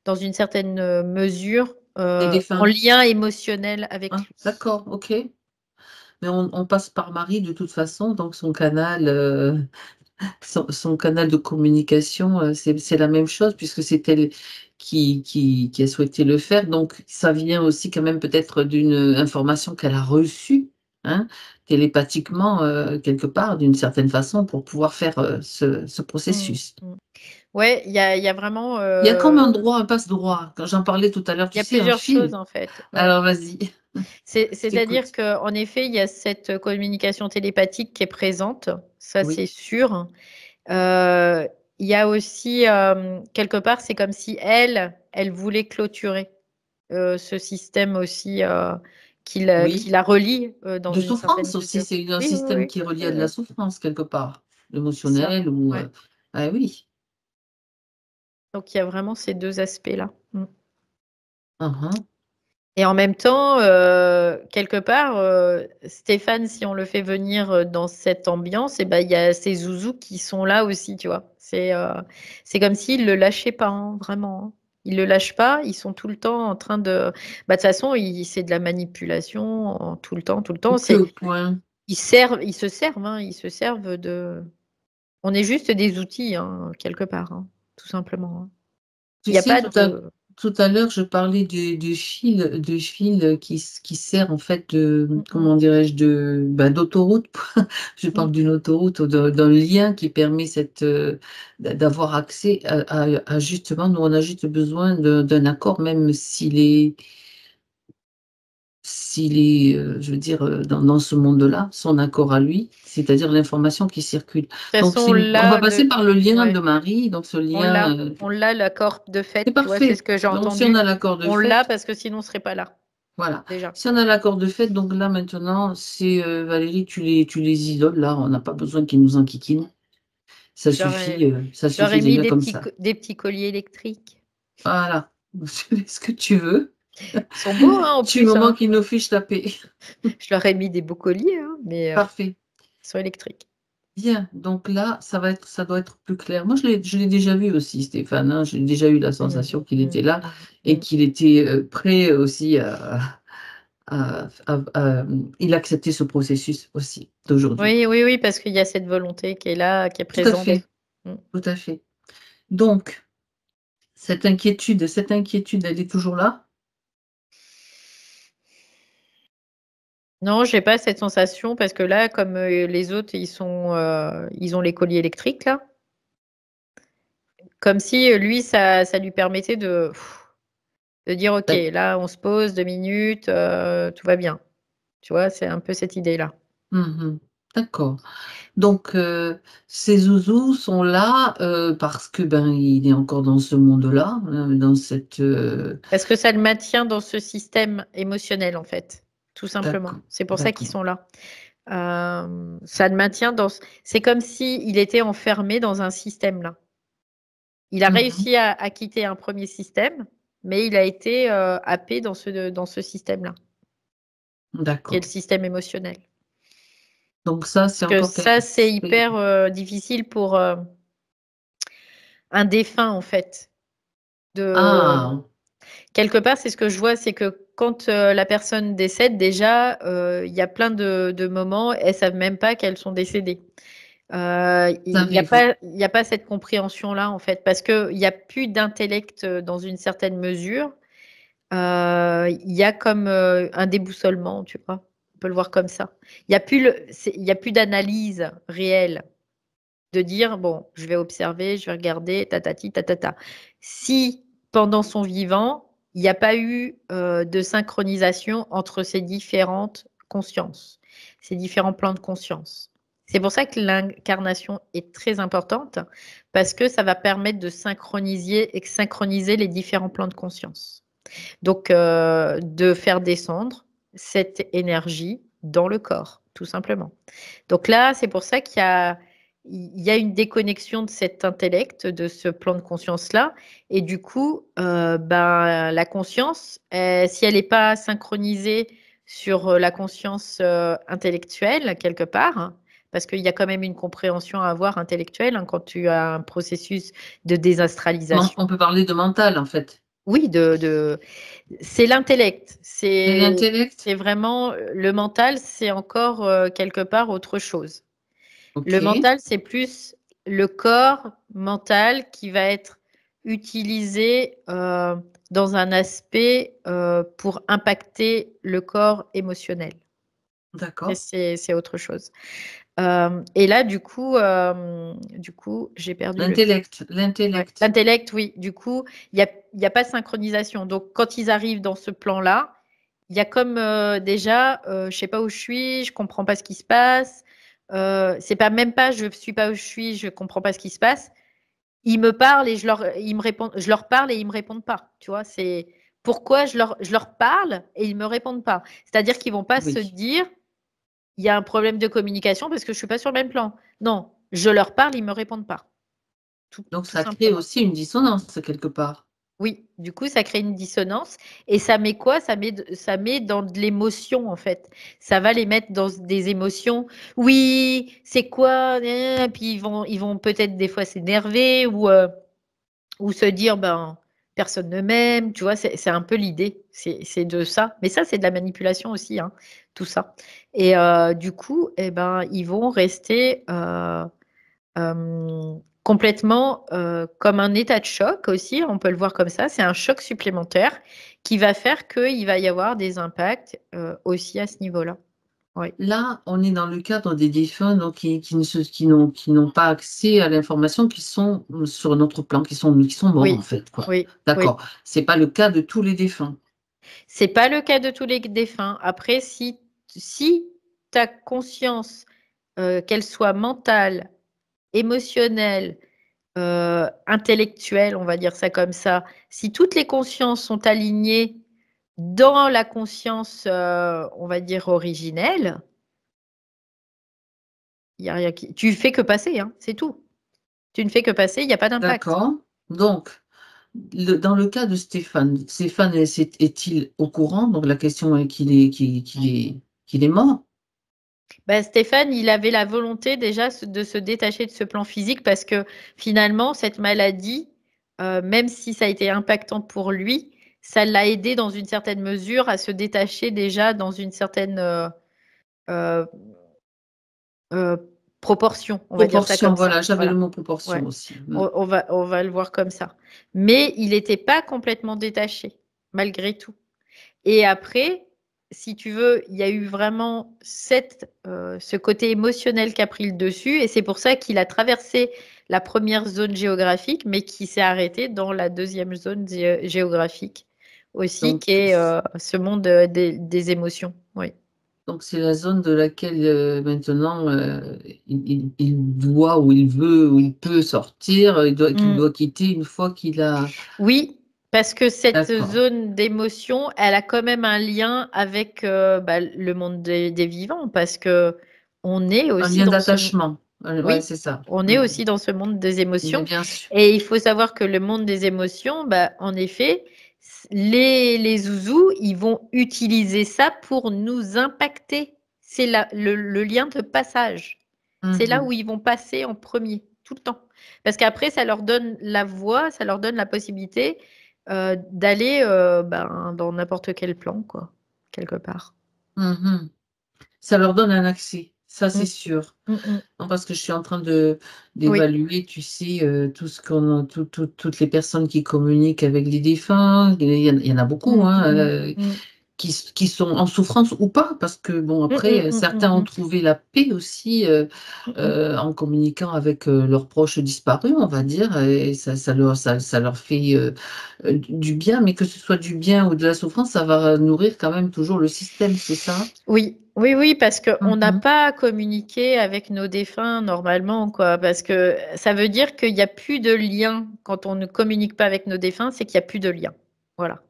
dans une certaine mesure, Des en défunts. lien émotionnel avec Ah, lui. d'accord, ok. Mais on passe par Marie de toute façon, donc son canal de communication, c'est la même chose puisque c'est elle qui a souhaité le faire. Donc, ça vient aussi quand même peut-être d'une information qu'elle a reçue, hein, télépathiquement, quelque part, d'une certaine façon, pour pouvoir faire ce Mm, processus. mm. Ouais, il y a vraiment, Il y a comme un droit, un passe-droit. Quand j'en parlais tout à l'heure, il y tu a sais, un plusieurs choses fil. en fait. Ouais. Alors, vas-y, je C'est-à-dire t'écoute. qu'en effet, il y a cette communication télépathique qui est présente, ça Oui, c'est sûr. Euh, il y a aussi, quelque part, c'est comme si elle voulait clôturer ce système aussi qui oui. la relie dans De une certaine souffrance aussi, mesure. c'est un Oui, oui, système oui, qui est relié oui, à de la oui, souffrance quelque part, c'est ça. émotionnelle ou Ouais. ah oui. Donc il y a vraiment ces deux aspects-là. Mm. Uhum. Et en même temps, quelque part, Stéphane, si on le fait venir dans cette ambiance, et ben, il y a ces zouzous qui sont là aussi, tu vois. C'est comme s'il ne le lâchait pas, hein, vraiment, hein. Ils ne le lâchent pas, ils sont tout le temps en train de… Bah, de toute façon, c'est de la manipulation tout le temps, tout le temps. Au que point. Ils se servent, hein, ils se servent de… On est juste des outils, hein, quelque part, hein, tout simplement, hein. Il Tu n'y a sais, pas de… tout à l'heure, je parlais du fil qui sert en fait de, comment dirais-je, d'autoroute. Je parle d'une autoroute, d'un lien qui permet d'avoir accès à justement, nous on a juste besoin d'un accord, même je veux dire, dans ce monde-là, son accord à lui, c'est-à-dire l'information qui circule. De toute Donc, façon, on va passer par le lien ouais. de Marie, donc ce lien, On l'a, l'accord de fait, c'est tu vois, c'est parfait. ce que j'ai Donc, si on entendu. a l'accord de On fait, l'a parce que sinon on ne serait pas là, voilà. déjà. Si on a l'accord de fait, donc là, maintenant, c'est Valérie, tu les isoles, là, on n'a pas besoin qu'ils nous enquiquinent. Ça Je leur ai, suffit déjà comme ça. des petits colliers électriques. Voilà. Tu fais ce que tu veux. Ils sont beaux, hein, en Du plus, moment hein. qu'ils nous fichent la paix. Je leur ai mis des beaux colliers, hein, mais Parfait. ils sont électriques. Bien, donc là, ça doit être plus clair. Moi, je l'ai déjà vu aussi, Stéphane, hein. J'ai déjà eu la sensation qu'il était là et qu'il était prêt aussi il acceptait ce processus aussi d'aujourd'hui. Oui, parce qu'il y a cette volonté qui est là, qui est Tout à présente. fait, tout à fait. Donc, cette inquiétude, elle est toujours là? Non, j'ai pas cette sensation parce que là, comme les autres, ils ont les colliers électriques là, comme si lui, ça lui permettait de dire ok, Ouais. là, on se pose 2 minutes, tout va bien. Tu vois, c'est un peu cette idée-là. Mhm. D'accord. Donc, ces zouzous sont là parce que il est encore dans ce monde-là, dans cette. Parce que ça le maintient dans ce système émotionnel, en fait, tout simplement. D'accord. C'est pour ça qu'ils D'accord. sont là. Ça le maintient dans. C'est comme si il était enfermé dans un système là. Il a Mhm. réussi à quitter un premier système, mais il a été happé dans ce système-là, qui est D'accord. le système émotionnel. Donc ça, c'est Parce que encore ça, c'est hyper difficile pour un défunt, en fait. Ah, Quelque part, c'est ce que je vois, c'est que quand la personne décède, déjà, il y a plein de moments, elles ne savent même pas qu'elles sont décédées. Il n'y a savez-vous. il y a pas cette compréhension-là, en fait, parce qu'il n'y a plus d'intellect dans une certaine mesure. Il y a comme un déboussolement, tu vois. On peut le voir comme ça. Il n'y a plus il y a plus d'analyse réelle de dire, bon, je vais observer, je vais regarder, tatati, tatata. Si pendant son vivant, il n'y a pas eu de synchronisation entre ces différentes consciences, ces différents plans de conscience. C'est pour ça que l'incarnation est très importante, parce que ça va permettre de synchroniser les différents plans de conscience. Donc, de faire descendre cette énergie dans le corps, tout simplement. Donc là, c'est pour ça il y a une déconnexion de cet intellect, de ce plan de conscience-là. Et du coup, la conscience, si elle n'est pas synchronisée sur la conscience intellectuelle, quelque part, hein, parce qu'il y a quand même une compréhension à avoir intellectuelle, hein, quand tu as un processus de désastralisation. On peut parler de mental, en fait. Oui, c'est l'intellect. Et l'intellect? C'est vraiment le mental, c'est encore quelque part autre chose. Le Ok. mental, c'est plus le corps mental qui va être utilisé dans un aspect pour impacter le corps émotionnel. Et D'accord. c'est autre chose. Et là, du coup, j'ai perdu le fil. Ouais. L'intellect. L'intellect, oui. Du coup, il y a pas de synchronisation. Donc, quand ils arrivent dans ce plan-là, il y a comme déjà, je sais pas où je suis, je comprends pas ce qui se passe. C'est pas même pas, je suis pas où je suis, je comprends pas ce qui se passe. Ils me parlent et ils me répondent. Je leur parle et ils me répondent pas. Tu vois, c'est pourquoi je leur parle et ils me répondent pas. C'est-à-dire qu'ils vont pas se Oui. dire, il y a un problème de communication parce que je suis pas sur le même plan. Non, je leur parle, ils me répondent pas. Donc Tout ça crée simplement. aussi une dissonance quelque part. Oui, du coup, ça crée une dissonance. Et ça met quoi? Ça met dans de l'émotion, en fait. Ça va les mettre dans des émotions. Oui, c'est quoi? Puis ils vont peut-être des fois s'énerver ou se dire, ben, personne ne m'aime. Tu vois, c'est un peu l'idée. C'est de ça. Mais ça, c'est de la manipulation aussi, hein, tout ça. Et du coup, eh ben, ils vont rester complètement comme un état de choc aussi, on peut le voir comme ça. C'est un choc supplémentaire qui va faire qu'il va y avoir des impacts aussi à ce niveau-là. Oui. Là, on est dans le cadre des défunts donc, qui n'ont pas accès à l'information, qui sont sur notre plan, qui sont morts, Oui, en fait, quoi. oui, oui. D'accord. C'est pas le cas de tous les défunts. C'est pas le cas de tous les défunts. Après, si tu as conscience, qu'elle soit mentale, émotionnelle, intellectuelle, on va dire ça comme ça, si toutes les consciences sont alignées dans la conscience, on va dire originelle, y a rien qui... tu fais que passer, hein, c'est tout. Tu ne fais que passer, il n'y a pas d'impact. D'accord. Donc, dans le cas de Stéphane, est-il au courant? Donc, la question est qu'il est mort. Ben, Stéphane, il avait la volonté déjà de se détacher de ce plan physique parce que finalement, cette maladie, même si ça a été impactant pour lui, ça l'a aidé dans une certaine mesure à se détacher déjà dans une certaine euh, euh, proportion, on va dire ça Proportion, comme ça. voilà, j'avais le Voilà. mot proportion Ouais. aussi. On va le voir comme ça. Mais il n'était pas complètement détaché, malgré tout. Et après, si tu veux, il y a eu vraiment ce côté émotionnel qui a pris le dessus. Et c'est pour ça qu'il a traversé la première zone géographique, mais qui s'est arrêté dans la deuxième zone géographique aussi, Donc, qui est ce monde des émotions. Oui. donc c'est la zone de laquelle maintenant il doit ou il veut ou il peut sortir, qu'il Mm. doit quitter une fois qu'il a. Oui, parce que cette D'accord. zone d'émotion, elle a quand même un lien avec bah, le monde des vivants, parce que on est Un aussi lien dans ce, d'attachement. Ouais, oui, c'est ça. on est aussi dans ce monde des Mais émotions. bien sûr. Et il faut savoir que le monde des émotions, bah, en effet, les zouzous, ils vont utiliser ça pour nous impacter. C'est le lien de passage. C'est là Mhm. où ils vont passer en premier, tout le temps. Parce qu'après, ça leur donne la voie, ça leur donne la possibilité d'aller ben, dans n'importe quel plan, quoi, quelque part. Mhm. Ça leur donne un accès, ça c'est Mm, sûr. mm, mm, Non, parce que je suis en train oui. d'évaluer, tu sais, tout ce toutes les personnes qui communiquent avec les défunts. Il y en a beaucoup, Mm, hein, mm, mm, qui sont en souffrance ou pas, parce que bon, mm, après, mm, mm, certains ont mm, trouvé la paix aussi mm, mm. en communiquant avec leurs proches disparus, on va dire, et ça leur fait du bien, mais que ce soit du bien ou de la souffrance, ça va nourrir quand même toujours le système, c'est ça? Oui, oui, oui, parce qu'on n'a Mhm. pas communiqué avec nos défunts normalement, quoi. Parce que ça veut dire qu'il n'y a plus de lien. Quand on ne communique pas avec nos défunts, c'est qu'il n'y a plus de lien. Voilà.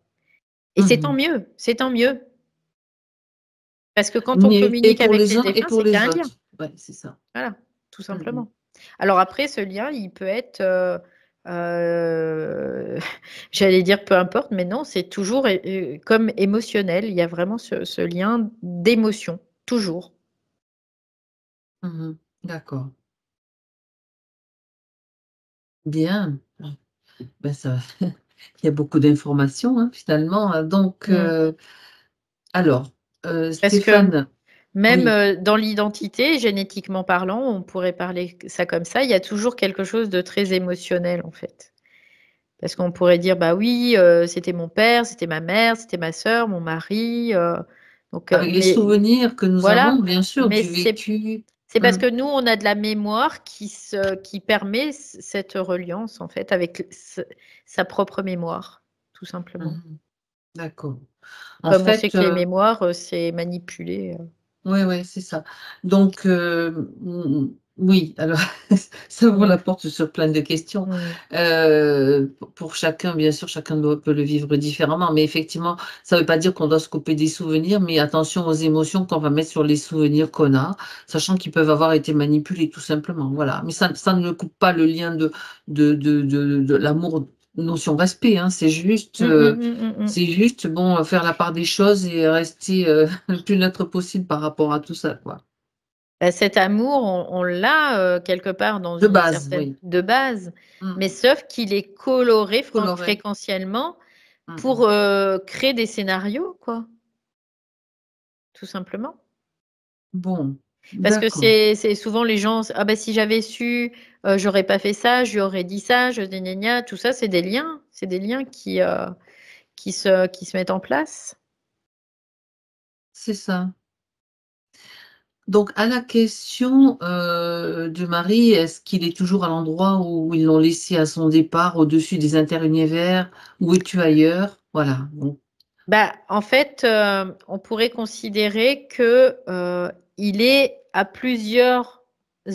Et c'est tant Mhm. mieux, c'est tant mieux. Parce que quand on Et communique pour avec les les uns et défunts, pour c'est qu'il y a les un lien. autres. Ouais, c'est ça. Voilà, tout Mhm. simplement. Alors après, ce lien, il peut être, euh, j'allais dire peu importe, mais non, c'est toujours comme émotionnel. Il y a vraiment ce lien d'émotion, toujours. Mhm. D'accord. Bien. Ben ça, il y a beaucoup d'informations hein, finalement. Donc, Mm. alors, Parce que Stéphane, même oui. dans l'identité, génétiquement parlant, on pourrait parler ça comme ça, il y a toujours quelque chose de très émotionnel en fait. Parce qu'on pourrait dire, bah oui, c'était mon père, c'était ma mère, c'était ma sœur, mon mari. Donc, Avec les souvenirs que nous avons, voilà. bien sûr, Mais du vécu. c'est parce que Mhm. nous, on a de la mémoire qui permet cette reliance, en fait, avec sa propre mémoire, tout simplement. Mhm. D'accord. En Comme on sait fait, que les mémoires, c'est manipulé. oui, oui, c'est ça. Donc, oui, alors, ça ouvre la Mm, porte sur plein de questions. mm, Pour chacun, bien sûr, chacun peut le vivre différemment, mais effectivement, ça ne veut pas dire qu'on doit se couper des souvenirs, mais attention aux émotions qu'on va mettre sur les souvenirs qu'on a, sachant qu'ils peuvent avoir été manipulés, tout simplement. Voilà. Mais ça ne coupe pas le lien de l'amour notion de respect, hein. C'est juste, bon, faire la part des choses et rester le plus neutre possible par rapport à tout ça, quoi. Bah, cet amour, on l'a quelque part dans De une base, certaine oui. de base, mais Mm. sauf qu'il est coloré Coloré. fréquentiellement Mm. pour créer des scénarios, quoi. Tout simplement. Bon, Parce que d'accord. c'est souvent les gens, ah bah si j'avais su, j'aurais pas fait ça, je lui aurais dit ça, je gna gna gna. Tout ça, c'est des liens qui se mettent en place. C'est ça. Donc, à la question de Marie, est-ce qu'il est toujours à l'endroit où ils l'ont laissé à son départ, au-dessus des interunivers? Où es-tu ailleurs? Voilà. Bon. Bah, en fait, on pourrait considérer que il est à plusieurs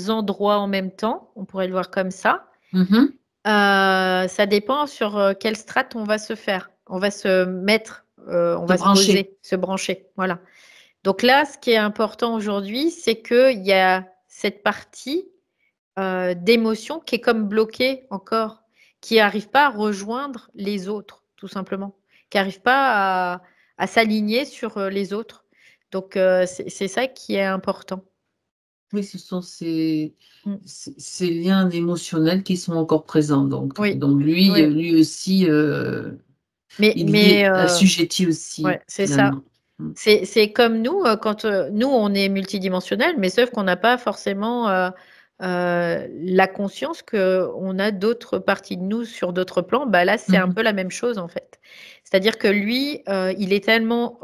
endroits en même temps. On pourrait le voir comme ça. Mhm. Ça dépend sur quelle strate on va se faire. On va se mettre, on Se va se brancher. poser, se brancher. Voilà. Donc là, ce qui est important aujourd'hui, c'est qu'il y a cette partie d'émotion qui est comme bloquée encore, qui n'arrive pas à rejoindre les autres, tout simplement, qui n'arrive pas à s'aligner sur les autres. Donc c'est ça qui est important. Oui, ce sont ces Mm. liens émotionnels qui sont encore présents. Donc, Oui, lui, oui. lui aussi, Mais, il y mais est assujetti aussi, ouais, c'est ça. finalement. Mm. C'est comme nous, quand nous, on est multidimensionnel, mais sauf qu'on n'a pas forcément la conscience qu'on a d'autres parties de nous sur d'autres plans. Bah, là, c'est un Mhm. peu la même chose, en fait. C'est-à-dire que lui, il est tellement,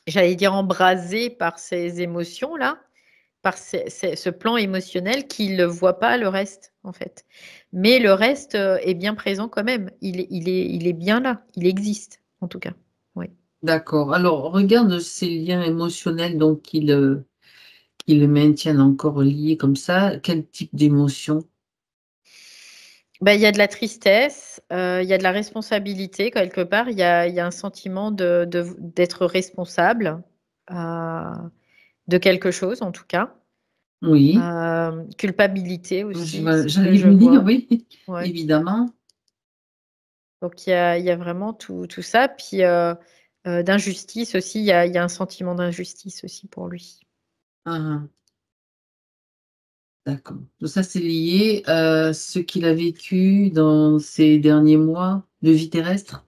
j'allais dire, embrasé par ces émotions-là, par ce plan émotionnel qu'il ne voit pas le reste, en fait. Mais le reste est bien présent quand même. Il est bien là. Il existe, en tout cas. Oui. D'accord. Alors, regarde ces liens émotionnels donc qui le maintiennent encore lié comme ça. Quel type d'émotion? Bah, il y a de la tristesse, il y a de la responsabilité quelque part. Il y a un sentiment d'être responsable de quelque chose, en tout cas. Oui, Culpabilité aussi, c'est ce que j'allais je venir, vois. oui, Ouais. évidemment. Donc il y a vraiment tout ça. Puis d'injustice aussi, il y a un sentiment d'injustice aussi pour lui. Ah, d'accord. Tout ça, c'est lié à ce qu'il a vécu dans ces derniers mois de vie terrestre?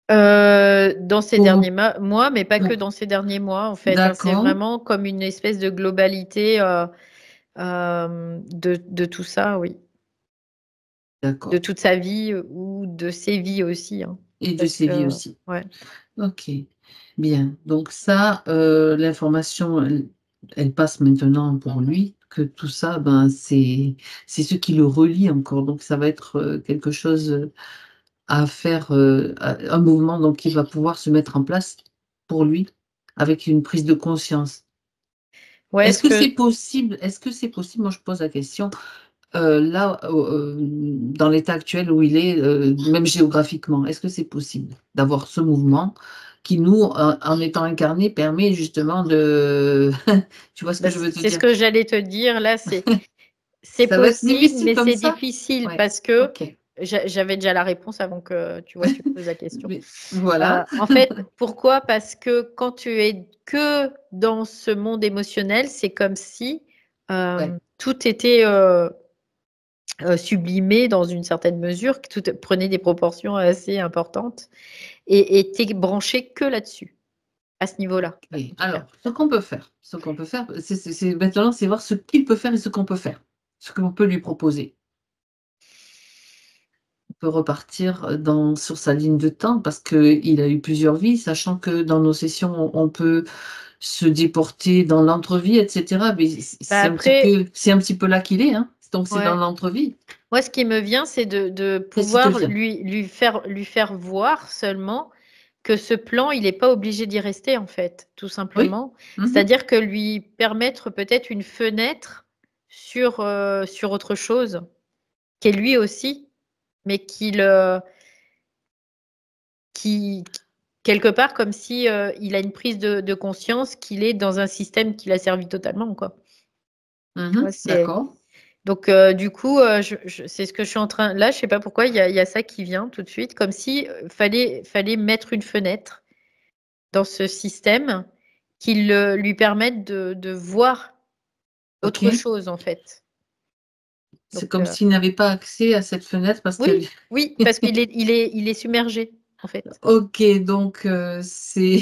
Dans ces Ou- derniers mois, mais pas que ou- dans ces derniers mois, en fait, hein. C'est D'accord, vraiment comme une espèce de globalité de tout ça, oui. De d'accord. toute sa vie ou de ses vies aussi, hein. Et de Parce ses vies que, aussi. ouais. Ok, bien. Donc ça, l'information, elle passe maintenant pour lui, que tout ça, ben, c'est ce qui le relie encore. Donc ça va être quelque chose à faire, un mouvement donc qui va pouvoir se mettre en place pour lui, avec une prise de conscience. Ouais, Est-ce ce que c'est que, possible? Est-ce que c'est possible? Moi, je pose la question. Là, dans l'état actuel où il est, même géographiquement, est-ce que c'est possible d'avoir ce mouvement qui nous, en étant incarné, permet justement de tu vois ce que bah, je veux te c'est ce dire? que j'allais te dire. Là, c'est Ça va être possible, difficile mais comme c'est ça? difficile Ouais, parce que OK. j'avais déjà la réponse avant que tu vois, tu poses la question. Mais voilà. En fait, pourquoi? Parce que quand tu es que dans ce monde émotionnel, c'est comme si Ouais. tout était sublimé dans une certaine mesure, que tout prenait des proportions assez importantes et tu es branché que là-dessus, à ce niveau-là, OK. en tout cas. Alors, ce qu'on peut faire, c'est maintenant, c'est voir ce qu'il peut faire et ce qu'on peut faire, ce qu'on peut lui proposer. Peut repartir dans sur sa ligne de temps parce qu'il a eu plusieurs vies, sachant que dans nos sessions, on peut se déporter dans l'entre-vie et cetera, mais Bah, c'est après, un petit peu là qu'il est, hein, donc c'est dans ouais. l'entre-vie. Moi, ce qui me vient, c'est de Qu'est-ce qui te pouvoir vient? lui faire voir seulement que ce plan, il n'est pas obligé d'y rester, en fait, tout Oui? simplement. Mmh. C'est-à-dire que lui permettre peut-être une fenêtre sur autre chose, qui est lui aussi, mais qui quelque part comme si il a une prise de conscience qu'il est dans un système qui l'a servi totalement, quoi. Tu vois, D'accord. Donc, du coup, c'est ce que je suis en train. Là, je sais pas pourquoi, il y a ça qui vient tout de suite, comme si fallait mettre une fenêtre dans ce système qui lui permette de voir Ok. autre chose, en fait. C'est Donc, comme s'il n'avait pas accès à cette fenêtre parce qu'elle. oui, parce qu'il est submergé, en fait. Ok, donc c'est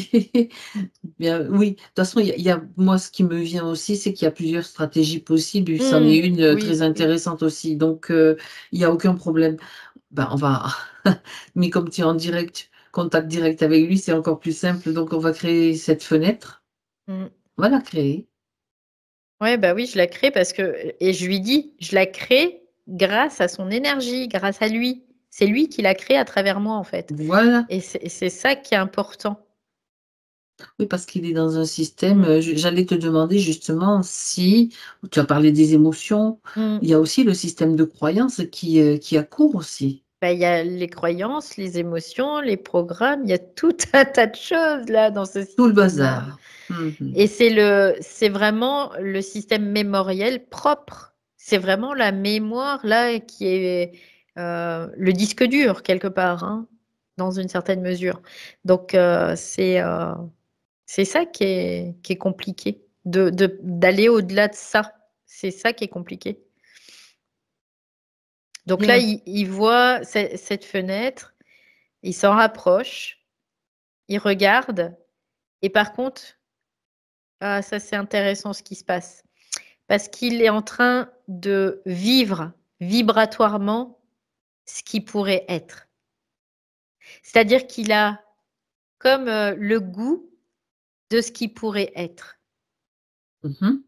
bien. Oui, de toute façon, moi, ce qui me vient aussi, c'est qu'il y a plusieurs stratégies possibles. C'en est une Oui, très oui. intéressante aussi. Donc, il n'y a aucun problème. Ben, on va. Mais comme tu es en direct, contact direct avec lui, c'est encore plus simple. Donc, on va créer cette fenêtre. Mm. On va la créer. Ouais, bah oui, je la crée et je lui dis, je la crée grâce à son énergie, grâce à lui. C'est lui qui l'a créée à travers moi, en fait. Voilà. Et c'est ça qui est important. Oui, parce qu'il est dans un système. J'allais te demander justement si tu as parlé des émotions. Mm. Il y a aussi le système de croyance qui accourt aussi. Bah, il y a les croyances, les émotions, les programmes, il y a tout un tas de choses là dans ce Tout le système-là. bazar. Mhm. Et c'est vraiment le système mémoriel propre. C'est vraiment la mémoire là qui est le disque dur quelque part, hein, dans une certaine mesure. Donc c'est ça qui est compliqué, d'aller au-delà de ça. C'est ça qui est compliqué. Donc là, Bien. il voit cette fenêtre, il s'en rapproche, il regarde, et par contre, ah, ça c'est intéressant ce qui se passe, parce qu'il est en train de vivre vibratoirement ce qui pourrait être. C'est-à-dire qu'il a comme le goût de ce qui pourrait être Mhm.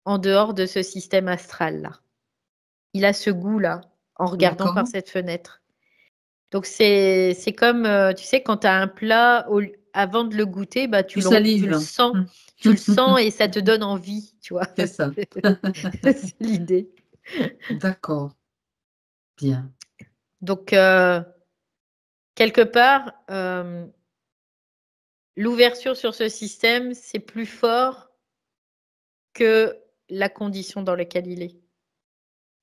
en dehors de ce système astral-là. Il a ce goût-là en regardant par D'accord. cette fenêtre. Donc c'est comme, tu sais, quand tu as un plat, avant de le goûter, bah, Tu tu le salives. sens. Mhm. Tu le sens et ça te donne envie, tu vois. C'est ça. C'est l'idée. D'accord. Bien. Donc, quelque part, l'ouverture sur ce système, c'est plus fort que la condition dans laquelle il est.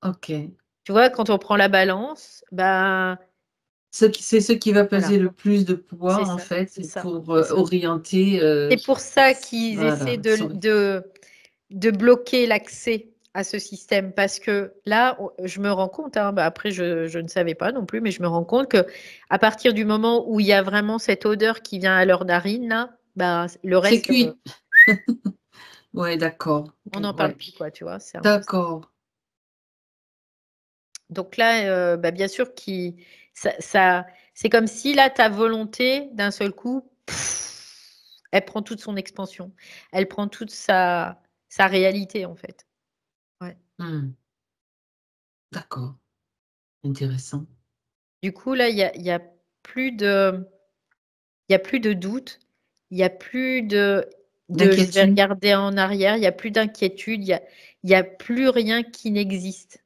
Ok. Tu vois, quand on prend la balance, ben, C'est ce qui va voilà, peser le plus de c'est poids, en ça, fait, c'est ça, pour c'est ça. orienter. C'est pour ça qu'ils essaient Voilà. de bloquer l'accès à ce système. Parce que là, je me rends compte, hein, bah après, je ne savais pas non plus, mais je me rends compte que à partir du moment où il y a vraiment cette odeur qui vient à leurs narines, là, bah, le C'est reste, cuit. Ouais, d'accord. on n'en parle Ouais. plus, quoi, tu vois. C'est un peu ça. D'accord. Donc là, bah, bien sûr, c'est comme si là, ta volonté, d'un seul coup, elle prend toute son expansion. Elle prend toute sa réalité, en fait. Ouais. Hmm. D'accord. Intéressant. Du coup, là, il y a plus de, il y a plus de doute, il y a plus de je vais D'inquiétude. regarder en arrière, il y a plus d'inquiétude, il y a plus rien qui n'existe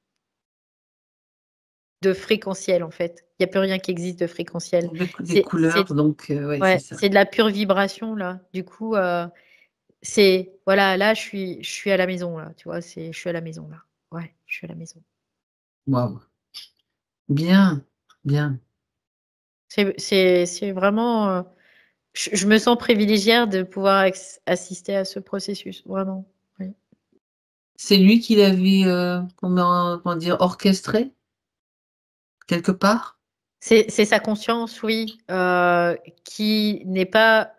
de fréquentiel, en fait. Il y a plus rien qui existe de fréquentiel. Des couleurs, donc, ouais, c'est Ouais, ça. c'est de la pure vibration, là. Du coup, voilà, là, je suis à la maison, là. Tu vois, je suis à la maison, là. Ouais, je suis à la maison. Waouh. Bien. Bien. C'est vraiment. Je me sens privilégiée de pouvoir assister à ce processus, vraiment. Oui. C'est lui qui l'avait, comment dire, orchestré, quelque part? C'est sa conscience, oui, qui n'est pas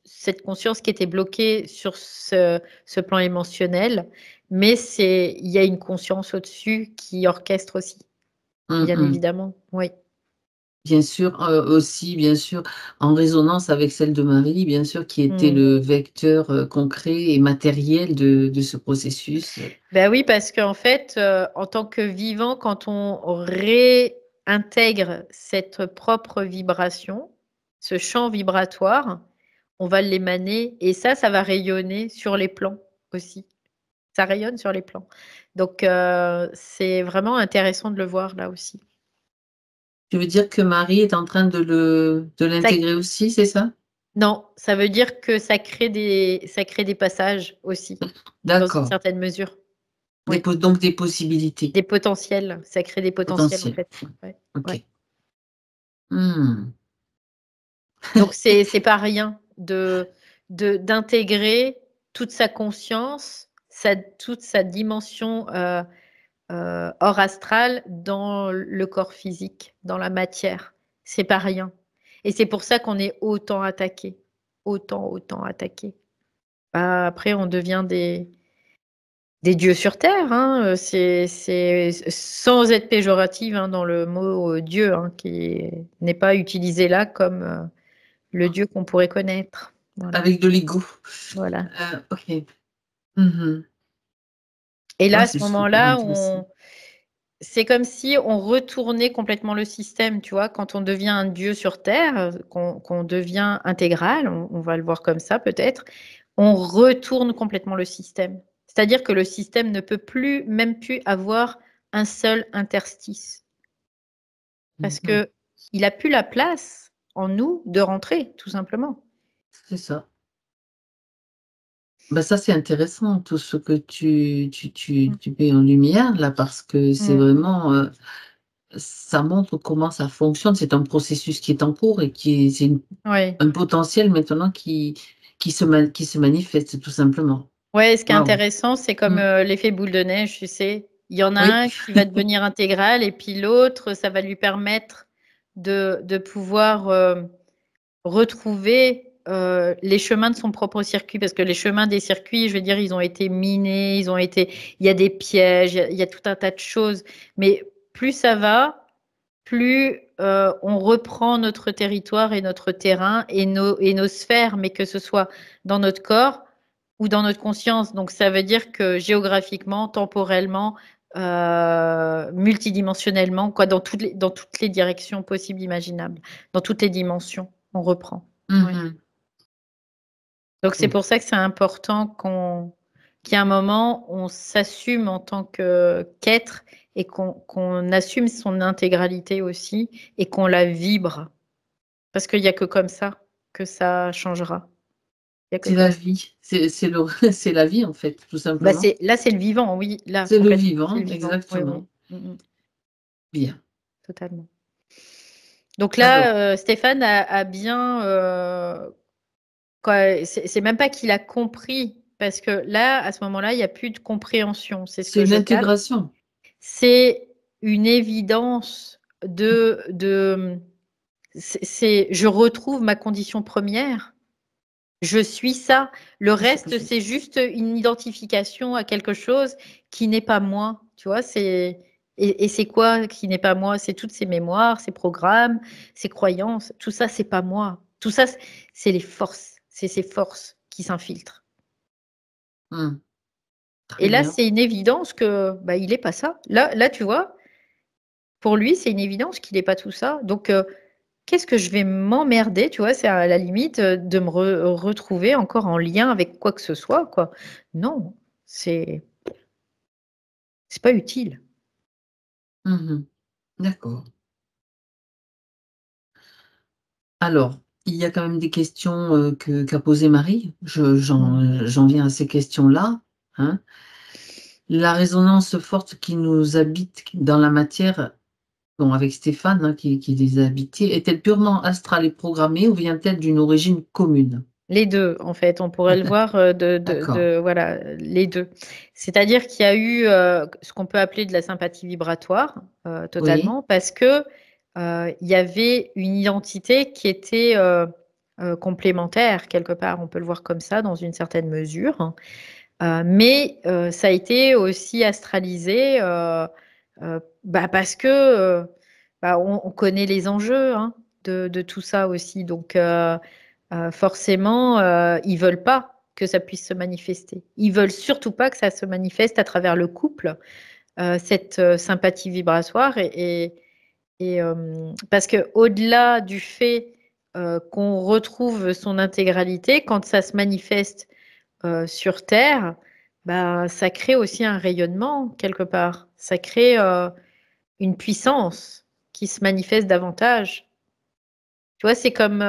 cette conscience qui était bloquée sur ce plan émotionnel, mais il y a une conscience au-dessus qui orchestre aussi, Mmh bien mh. évidemment. Oui. Bien sûr, aussi, bien sûr, en résonance avec celle de Marie, bien sûr, qui était Mm. le vecteur, concret et matériel de ce processus. Ben oui, parce qu'en fait, en tant que vivant, quand on réintègre cette propre vibration, ce champ vibratoire, on va l'émaner et ça va rayonner sur les plans aussi. Ça rayonne sur les plans. Donc, c'est vraiment intéressant de le voir là aussi. Tu veux dire que Marie est en train de Ça- l'intégrer aussi, c'est ça? non, ça veut dire que ça crée des passages aussi, dans une D'accord, certaine mesure. Oui. Donc des possibilités. Des potentiels. Ça crée des potentiels, en fait. Ouais. Ok. Ouais. Hmm. Donc, c'est pas rien d'intégrer toute sa conscience, toute sa dimension hors astral dans le corps physique, dans la matière. C'est pas rien. Et c'est pour ça qu'on est autant attaqué. Autant attaqué. Après, on devient des dieux sur terre. Hein. C'est sans être péjorative hein, dans le mot Dieu, hein, qui n'est pas utilisé là comme le Dieu qu'on pourrait connaître. Voilà. Avec de l'ego. Voilà. Ok. Mhm. Et là, Ah, à ce c'est super moment-là, intéressant. c'est comme si on retournait complètement le système, tu vois, quand on devient un dieu sur Terre, qu'on devient intégral, on va le voir comme ça peut-être, on retourne complètement le système. C'est-à-dire que le système ne peut plus, même plus avoir un seul interstice. Parce Mhm. que il n'a plus la place en nous de rentrer, tout simplement. C'est ça. Bah ça, c'est intéressant, tout ce que tu mets en lumière, là, parce que c'est Mm. vraiment, ça montre comment ça fonctionne. C'est un processus qui est en cours et c'est Oui. un potentiel maintenant qui se manifeste, tout simplement. Ouais, ce qui est Waouh. intéressant, c'est comme Mm. l'effet boule de neige, tu sais. Il y en a Oui, un qui va devenir intégral et puis l'autre, ça va lui permettre de pouvoir retrouver les chemins de son propre circuit. Parce que les chemins des circuits, je veux dire, ils ont été minés, il y a des pièges, il y a tout un tas de choses. Mais plus ça va, plus on reprend notre territoire et notre terrain et nos sphères, mais que ce soit dans notre corps ou dans notre conscience. Donc ça veut dire que géographiquement, temporellement, multidimensionnellement, quoi, dans toutes les directions possibles, imaginables, dans toutes les dimensions, on reprend. Ouais. Mhm. Donc c'est Oui. pour ça que c'est important qu'il y ait un moment, on s'assume en tant qu'être et qu'on assume son intégralité aussi et qu'on la vibre. Parce qu'il n'y a que comme ça que ça changera. Il y a que C'est la comme ça. vie, c'est la vie, en fait, tout Bah simplement. là, c'est le vivant, oui. Là, C'est le complètement, c'est le vivant, vivant. Oui, oui. exactement. Mm, mm, Bien. totalement. Donc Alors, là, Stéphane a bien. C'est même pas qu'il a compris, parce que là, à ce moment-là, il n'y a plus de compréhension. C'est ce c'est que une je capte. intégration. C'est une évidence je retrouve ma condition première. Je suis ça. Le C'est ce que reste, je c'est dis. juste une identification à quelque chose qui n'est pas moi. Tu vois, et c'est quoi qui n'est pas moi? C'est toutes ces mémoires, ces programmes, ces croyances. Tout ça, c'est pas moi. Tout ça, c'est les forces. C'est ces forces qui s'infiltrent. Hmm. Et Très là, bien. c'est une évidence que bah, il n'est pas ça. Là, tu vois, pour lui, c'est une évidence qu'il n'est pas tout ça. Donc, qu'est-ce que je vais m'emmerder, tu vois, c'est à la limite de me retrouver encore en lien avec quoi que ce soit, quoi. Non, c'est c'est pas utile. Mhm. D'accord. Alors, il y a quand même des questions qu'a posées Marie. J'en viens à ces questions-là. Hein. La résonance forte qui nous habite dans la matière, bon, avec Stéphane, hein, qui les a habités, est-elle purement astrale et programmée ou vient-elle d'une origine commune? Les deux, en fait, on pourrait le voir D'accord. voilà, les deux. C'est-à-dire qu'il y a eu ce qu'on peut appeler de la sympathie vibratoire, Oui. totalement, parce que il y avait une identité qui était complémentaire, quelque part, on peut le voir comme ça, dans une certaine mesure. Hein. Mais ça a été aussi astralisé bah, parce que bah, on connaît les enjeux hein, de tout ça aussi. Donc, forcément, ils veulent pas que ça puisse se manifester. Ils veulent surtout pas que ça se manifeste à travers le couple, cette sympathie vibratoire parce que au-delà du fait qu'on retrouve son intégralité, quand ça se manifeste sur Terre, bah, ça crée aussi un rayonnement quelque part. Ça crée une puissance qui se manifeste davantage. Tu vois, c'est comme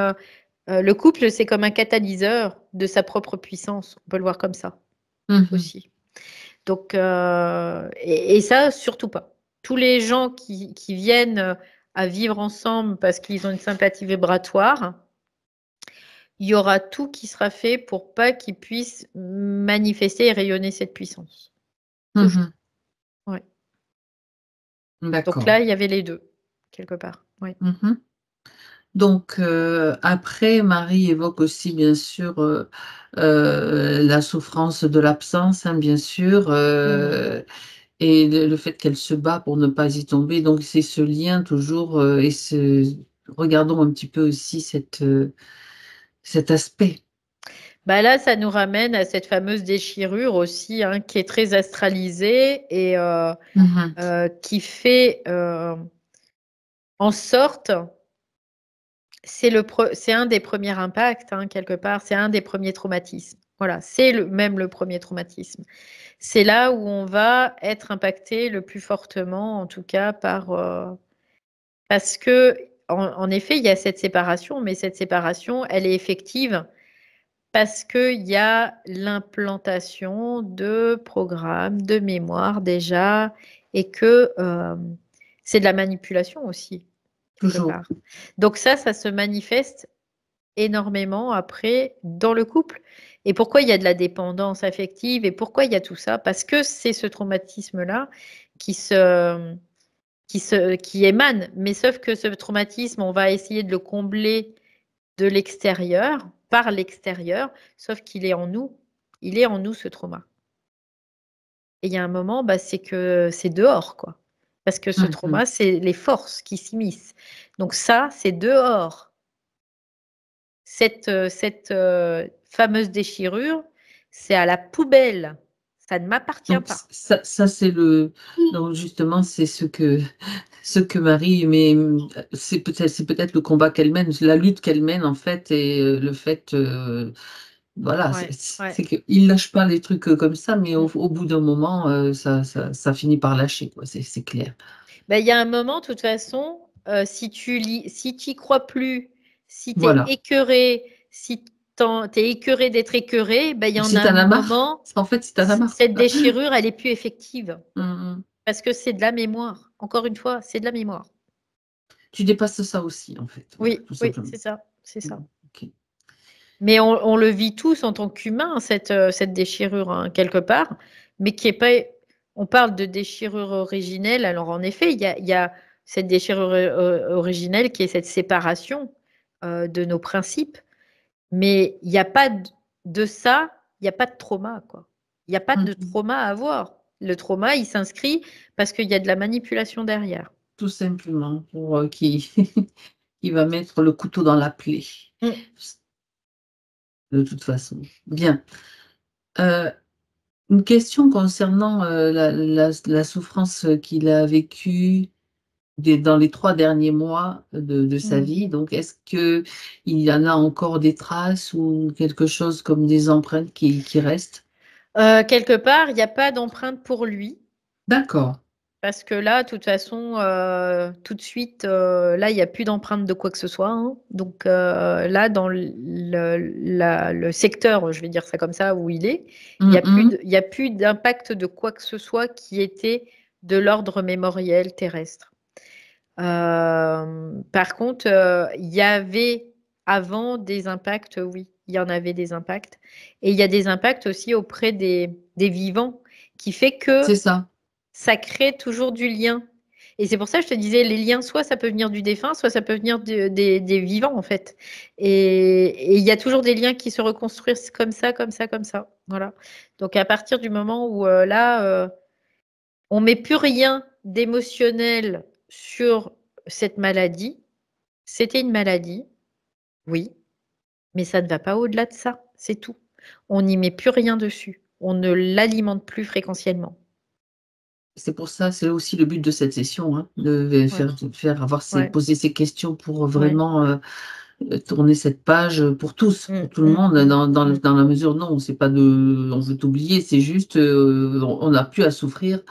le couple, c'est comme un catalyseur de sa propre puissance. On peut le voir comme ça Mhm. aussi. Donc, et ça, surtout pas. Tous les gens qui viennent à vivre ensemble parce qu'ils ont une sympathie vibratoire, il y aura tout qui sera fait pour pas qu'ils puissent manifester et rayonner cette puissance. Toujours. Ouais. Donc D'accord. là, il y avait les deux, quelque part. Oui. Donc, après, Marie évoque aussi, bien sûr, la souffrance de l'absence, hein, bien sûr, et le fait qu'elle se bat pour ne pas y tomber. Donc, c'est ce lien toujours, regardons un petit peu aussi cet aspect. Bah là, ça nous ramène à cette fameuse déchirure aussi, hein, qui est très astralisée et qui fait en sorte, c'est un des premiers impacts, hein, quelque part, c'est un des premiers traumatismes. Voilà, c'est même le premier traumatisme. C'est là où on va être impacté le plus fortement, en tout cas, parce que, en effet, il y a cette séparation, mais cette séparation, elle est effective parce qu'il y a l'implantation de programmes, de mémoire déjà, et que c'est de la manipulation aussi, quelque Toujours. part. Donc ça se manifeste énormément après dans le couple. Et pourquoi il y a de la dépendance affective et pourquoi il y a tout ça? Parce que c'est ce traumatisme-là qui émane. Mais sauf que ce traumatisme, on va essayer de le combler de l'extérieur, par l'extérieur, sauf qu'il est en nous. Il est en nous, ce trauma. Et il y a un moment, bah, c'est que c'est dehors, quoi. Parce que ce trauma, c'est les forces qui s'immiscent. Donc ça, c'est dehors. Cette fameuse déchirure, c'est à la poubelle. Ça ne m'appartient Donc, pas. ça c'est donc justement, c'est ce que Marie, mais c'est peut-être le combat qu'elle mène, la lutte qu'elle mène, en fait, et le fait, voilà, Ouais, ouais. c'est qu'il lâche pas les trucs comme ça, mais au bout d'un moment, ça finit par lâcher, quoi, c'est clair. Ben, il y a un moment, de toute façon, si tu y crois plus, si tu es Voilà. écœuré, si tu es écœuré d'être écœuré, ben, il y en Si a t'en un as marre, moment, en fait, si t'en as marre. cette déchirure, elle est plus effective. Mmh. Parce que c'est de la mémoire. Encore une fois, c'est de la mémoire. Tu dépasses ça aussi, en fait, voilà, Oui, tout oui, simplement. c'est ça, c'est ça. OK. Mais on le vit tous en tant qu'humains, cette déchirure, hein, quelque part, mais qui est pas. On parle de déchirure originelle. Alors, en effet, il y a cette déchirure originelle qui est cette séparation de nos principes, mais il n'y a pas de ça, il n'y a pas de trauma, quoi. Il n'y a pas de trauma à avoir. Le trauma, il s'inscrit parce qu'il y a de la manipulation derrière. Tout simplement, pour qui va mettre le couteau dans la plaie. De toute façon. Bien. Une question concernant la souffrance qu'il a vécue dans les 3 derniers mois de sa vie. Donc, est-ce qu'il y en a encore des traces ou quelque chose comme des empreintes qui restent? Quelque part, il n'y a pas d'empreinte pour lui. D'accord. Parce que là, de toute façon, tout de suite, là, il n'y a plus d'empreinte de quoi que ce soit, hein. Donc là, dans le secteur, je vais dire ça comme ça, où il est, il n'y a plus d'impact de quoi que ce soit qui était de l'ordre mémoriel terrestre. Par contre, il y avait avant des impacts, oui, il y en avait des impacts. Et il y a des impacts aussi auprès des vivants, qui fait que C'est ça. ça crée toujours du lien. Et c'est pour ça que je te disais, les liens, soit ça peut venir du défunt, soit ça peut venir des vivants, en fait. Et il y a toujours des liens qui se reconstruisent comme ça, comme ça, comme ça. Voilà. Donc, à partir du moment où là, on met plus rien d'émotionnel sur cette maladie, c'était une maladie, oui, mais ça ne va pas au-delà de ça, c'est tout. On n'y met plus rien dessus. On ne l'alimente plus fréquentiellement. C'est pour ça, c'est aussi le but de cette session, hein, de poser ces questions pour vraiment tourner cette page pour tous, pour tout le monde, dans la mesure, non, c'est pas on veut t'oublier, c'est juste, on n'a plus à souffrir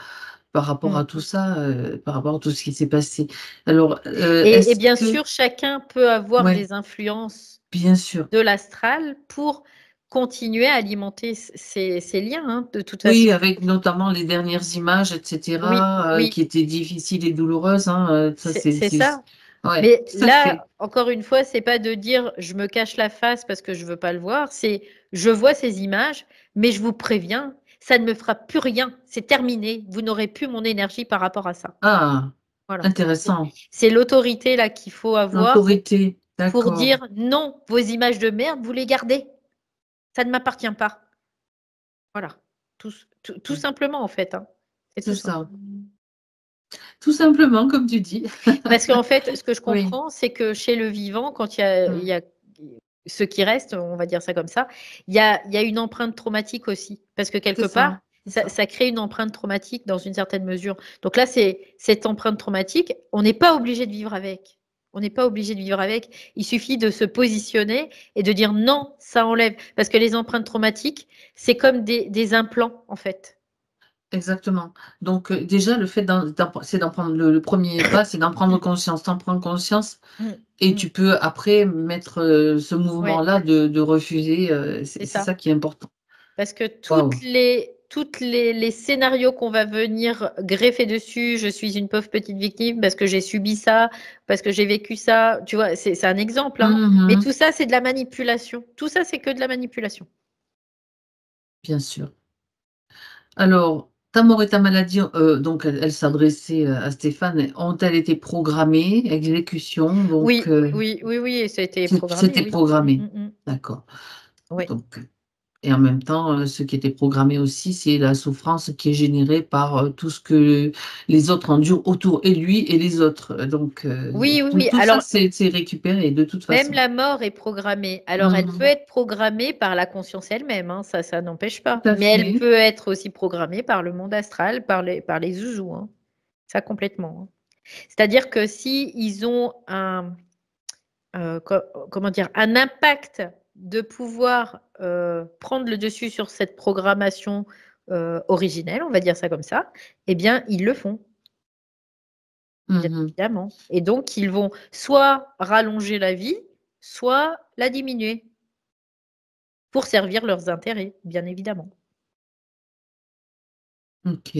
par rapport à tout ça, par rapport à tout ce qui s'est passé. Alors, et bien sûr, chacun peut avoir Ouais, des influences bien sûr. de l'astral pour continuer à alimenter ces liens, hein, de toute façon. Oui, avec notamment les dernières images, etc., Oui. qui étaient difficiles et douloureuses. Hein, ça, C'est ça. Ouais, Mais tout à fait. là, encore une fois, c'est pas de dire je me cache la face parce que je veux pas le voir. C'est je vois ces images, mais je vous préviens, ça ne me fera plus rien. C'est terminé. Vous n'aurez plus mon énergie par rapport à ça. Ah, Voilà. intéressant. C'est l'autorité là qu'il faut avoir L'autorité, pour d'accord. dire non, vos images de merde, vous les gardez. Ça ne m'appartient pas. Voilà. Tout simplement, en fait. Hein. C'est C'est tout ça. simple. Tout simplement, comme tu dis. Parce qu'en fait, ce que je Oui. comprends, c'est que chez le vivant, quand il Mm. y a ce qui reste, on va dire ça comme ça, il y a une empreinte traumatique aussi. Parce que quelque C'est ça, part, c'est ça. ça crée une empreinte traumatique dans une certaine mesure. Donc là, c'est cette empreinte traumatique, on n'est pas obligé de vivre avec. On n'est pas obligé de vivre avec. Il suffit de se positionner et de dire non, ça enlève. Parce que les empreintes traumatiques, c'est comme des implants, en fait. Exactement. Donc, déjà, le fait c'est d'en prendre le premier pas, c'est d'en prendre conscience. T'en prends conscience Mm. et Mm. tu peux après mettre ce mouvement-là de refuser. C'est ça. ça qui est important. Parce que Waouh. toutes les scénarios qu'on va venir greffer dessus, je suis une pauvre petite victime parce que j'ai subi ça, parce que j'ai vécu ça, tu vois, c'est un exemple. Hein. Mais Mhm, tout ça, c'est de la manipulation. Tout ça, c'est que de la manipulation. bien sûr. Alors, ta mort et ta maladie, donc elle s'adressait à Stéphane, ont-elles été programmées, exécution, donc Oui, et ça a été programmé, c'était oui. programmé. D'accord. Oui. Donc, et en même temps, ce qui était programmé aussi, c'est la souffrance qui est générée par tout ce que les autres endurent autour, et lui et les autres. Donc, Oui. tout ça, Alors, c'est récupéré de toute même façon. la mort est programmée. Alors, elle peut Mhm, être programmée par la conscience elle-même, hein, ça n'empêche pas. tout à Mais elle fait. peut être aussi programmée par le monde astral, par les zouzous. Hein. Ça, complètement. Hein. C'est-à-dire que si ils ont comment dire, un impact de pouvoir prendre le dessus sur cette programmation originelle, on va dire ça comme ça, eh bien, ils le font, bien Mhm. évidemment. Et donc, ils vont soit rallonger la vie, soit la diminuer pour servir leurs intérêts, bien évidemment. Ok.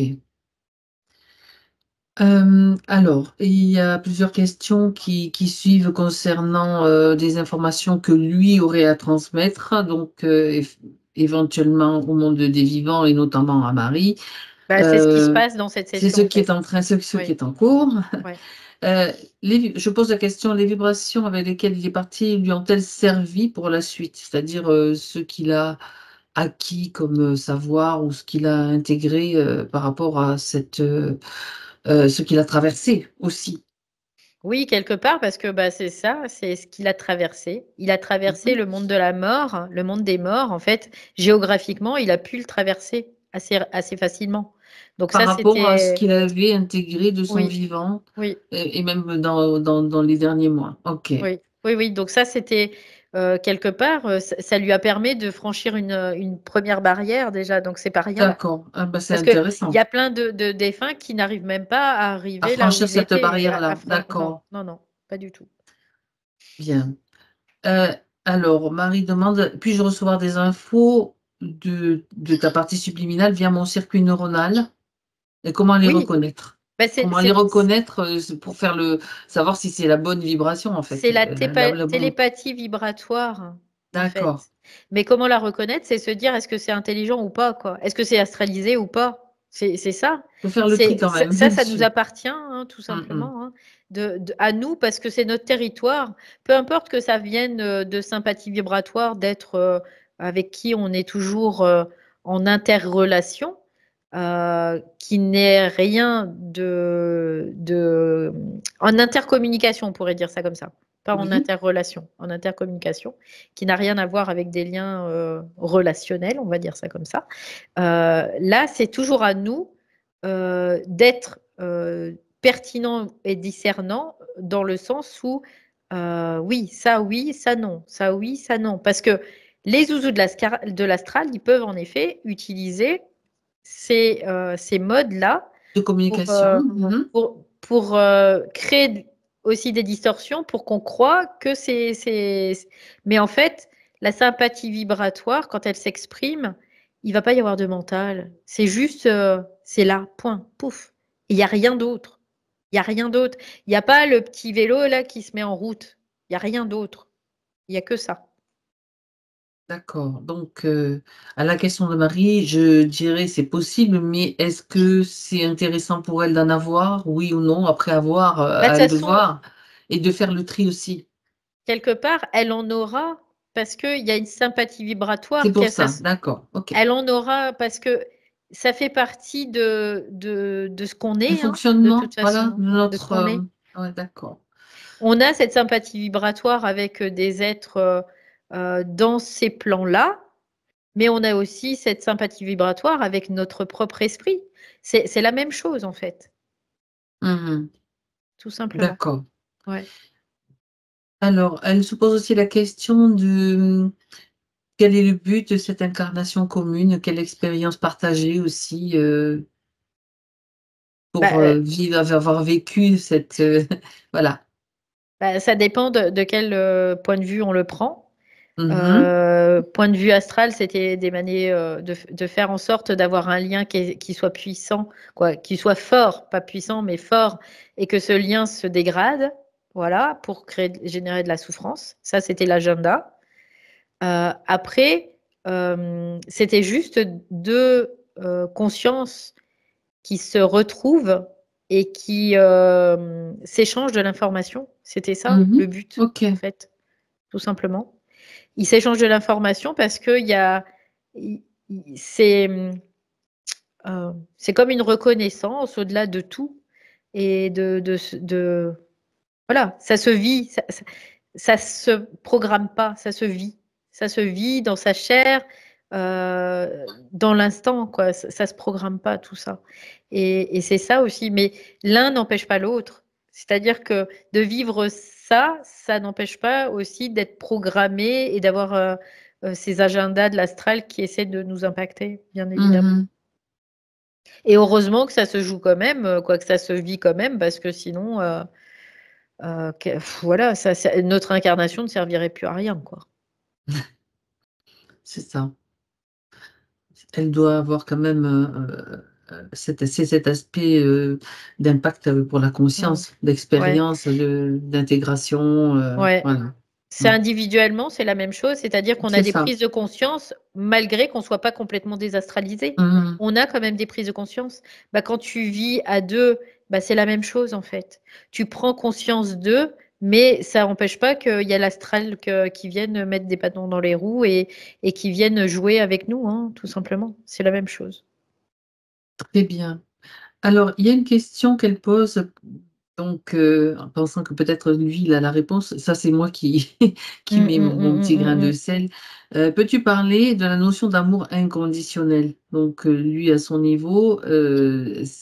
Alors, il y a plusieurs questions qui suivent concernant des informations que lui aurait à transmettre, donc éventuellement au monde des vivants et notamment à Marie. Bah, c'est ce qui se passe dans cette C'est session, ce en qui est fait. en train, ce Oui. qui est en cours. Ouais. Je pose la question, les vibrations avec lesquelles il est parti lui ont-elles servi pour la suite? C'est-à-dire ce qu'il a acquis comme savoir ou ce qu'il a intégré par rapport à ce qu'il a traversé aussi. Oui, quelque part, parce que bah, c'est ça, c'est ce qu'il a traversé. Il a traversé Mhm. le monde de la mort, le monde des morts. En fait, géographiquement, il a pu le traverser assez facilement. Donc Par ça, rapport à ce c'était... qu'il avait intégré de son Oui, vivant oui, et même dans les derniers mois. Ok, oui. Donc ça, c'était quelque part, ça lui a permis de franchir une première barrière déjà. Donc c'est pas rien. d'accord. Ah, bah, c'est Parce qu'il y intéressant. a plein de défunts qui n'arrivent même pas à À arriver là où franchir il cette était. barrière-là. Non, D'accord. non, pas du tout. Bien. Euh, alors, Marie demande, puis-je recevoir des infos de ta partie subliminale via mon circuit neuronal? Et comment les Oui, reconnaître? bah, Comment les reconnaître c'est pour faire savoir si c'est la bonne vibration, en fait. c'est la La bonne. télépathie vibratoire, en fait. D'accord. Mais comment la reconnaître? C'est se dire, est-ce que c'est intelligent ou pas, quoi? Est-ce que c'est astralisé ou pas? C'est ça. Faut faire le tri quand même, bien Ça nous sûr. appartient, hein, tout Mm, simplement, hein, à nous, parce que c'est notre territoire. Peu importe que ça vienne de sympathie vibratoire, d'être avec qui on est toujours en interrelation, qui n'est rien en intercommunication, on pourrait dire ça comme ça. Pas en oui. interrelation, en intercommunication, qui n'a rien à voir avec des liens relationnels, on va dire ça comme ça. Là, c'est toujours à nous d'être pertinent et discernant dans le sens où oui, ça non, ça oui, ça non. Parce que les zouzous de l'astral, ils peuvent en effet utiliser ces modes-là De pour, communication. Mhm. créer aussi des distorsions pour qu'on croit que Mais en fait, la sympathie vibratoire, quand elle s'exprime, il va pas y avoir de mental. C'est juste, c'est là, point, pouf. Il n'y a rien d'autre. Il n'y a rien d'autre. Il n'y a pas le petit vélo là qui se met en route. Il n'y a rien d'autre. Il n'y a que ça. D'accord. Donc, à la question de Marie, je dirais c'est possible, mais est-ce que c'est intéressant pour elle d'en avoir, oui ou non, après avoir, Bah, de à toute elle de façon, voir et de faire le tri aussi. quelque part, elle en aura parce qu'il y a une sympathie C'est vibratoire pour ça, d'accord, ok. elle en aura parce que ça fait partie de ce qu'on Le est, hein, de fonctionnement, toute voilà, façon, de de ce notre, qu'on est. ouais, d'accord. On a cette sympathie vibratoire avec des êtres dans ces plans-là, mais on a aussi cette sympathie vibratoire avec notre propre esprit. C'est la même chose, en fait, Mhm, tout simplement. d'accord. Ouais. Alors, elle se pose aussi la question de quel est le but de cette incarnation commune, quelle expérience partagée aussi Bah, pour vivre, avoir vécu cette, voilà. bah, ça dépend de quel point de vue on le prend. Mhm, Point de vue astral, c'était des manières de faire en sorte d'avoir un lien qui soit puissant, quoi, qui soit fort, pas puissant, mais fort, et que ce lien se dégrade, voilà, pour générer de la souffrance. Ça, c'était l'agenda. Après, c'était juste deux consciences qui se retrouvent et qui s'échangent de l'information. C'était ça mhm, le but, ok. en fait, tout simplement. Ils s'échangent de l'information parce que il- c'est c'est comme une reconnaissance au-delà de tout et voilà, ça se vit, ça se programme pas, ça se vit dans sa chair, dans l'instant, quoi. Ça se programme pas tout ça. Et c'est ça aussi. Mais l'un n'empêche pas l'autre. C'est-à-dire que de vivre ça, ça n'empêche pas aussi d'être programmé et d'avoir ces agendas de l'astral qui essaient de nous impacter, bien évidemment. Mhm. Et heureusement que ça se joue quand même, quoi que ça se vit quand même, parce que sinon, voilà, notre incarnation ne servirait plus à rien, quoi. C'est ça. Elle doit avoir quand même cet aspect d'impact pour la Mm. conscience, Ouais, d'expérience, d'intégration. ouais. Voilà. C'est Mm. individuellement, c'est la même chose, c'est-à-dire qu'on a C'est des ça. prises de conscience malgré qu'on ne soit pas complètement désastralisé. Mhm. On a quand même des prises de conscience. Bah, quand tu vis à deux, bah, c'est la même chose en fait. Tu prends conscience d'eux, mais ça n'empêche pas qu'il y a l'astral qui vienne mettre des bâtons dans les roues et qui viennent jouer avec nous, hein, tout simplement. C'est la même chose. Très bien. Alors, il y a une question qu'elle pose, donc en pensant que peut-être lui, il a la réponse. Ça, c'est moi qui, qui Mm, mets mm, mon mm, petit mm, grain mm, de mm. sel. Peux-tu parler de la notion d'amour inconditionnel? Donc, lui, à son niveau,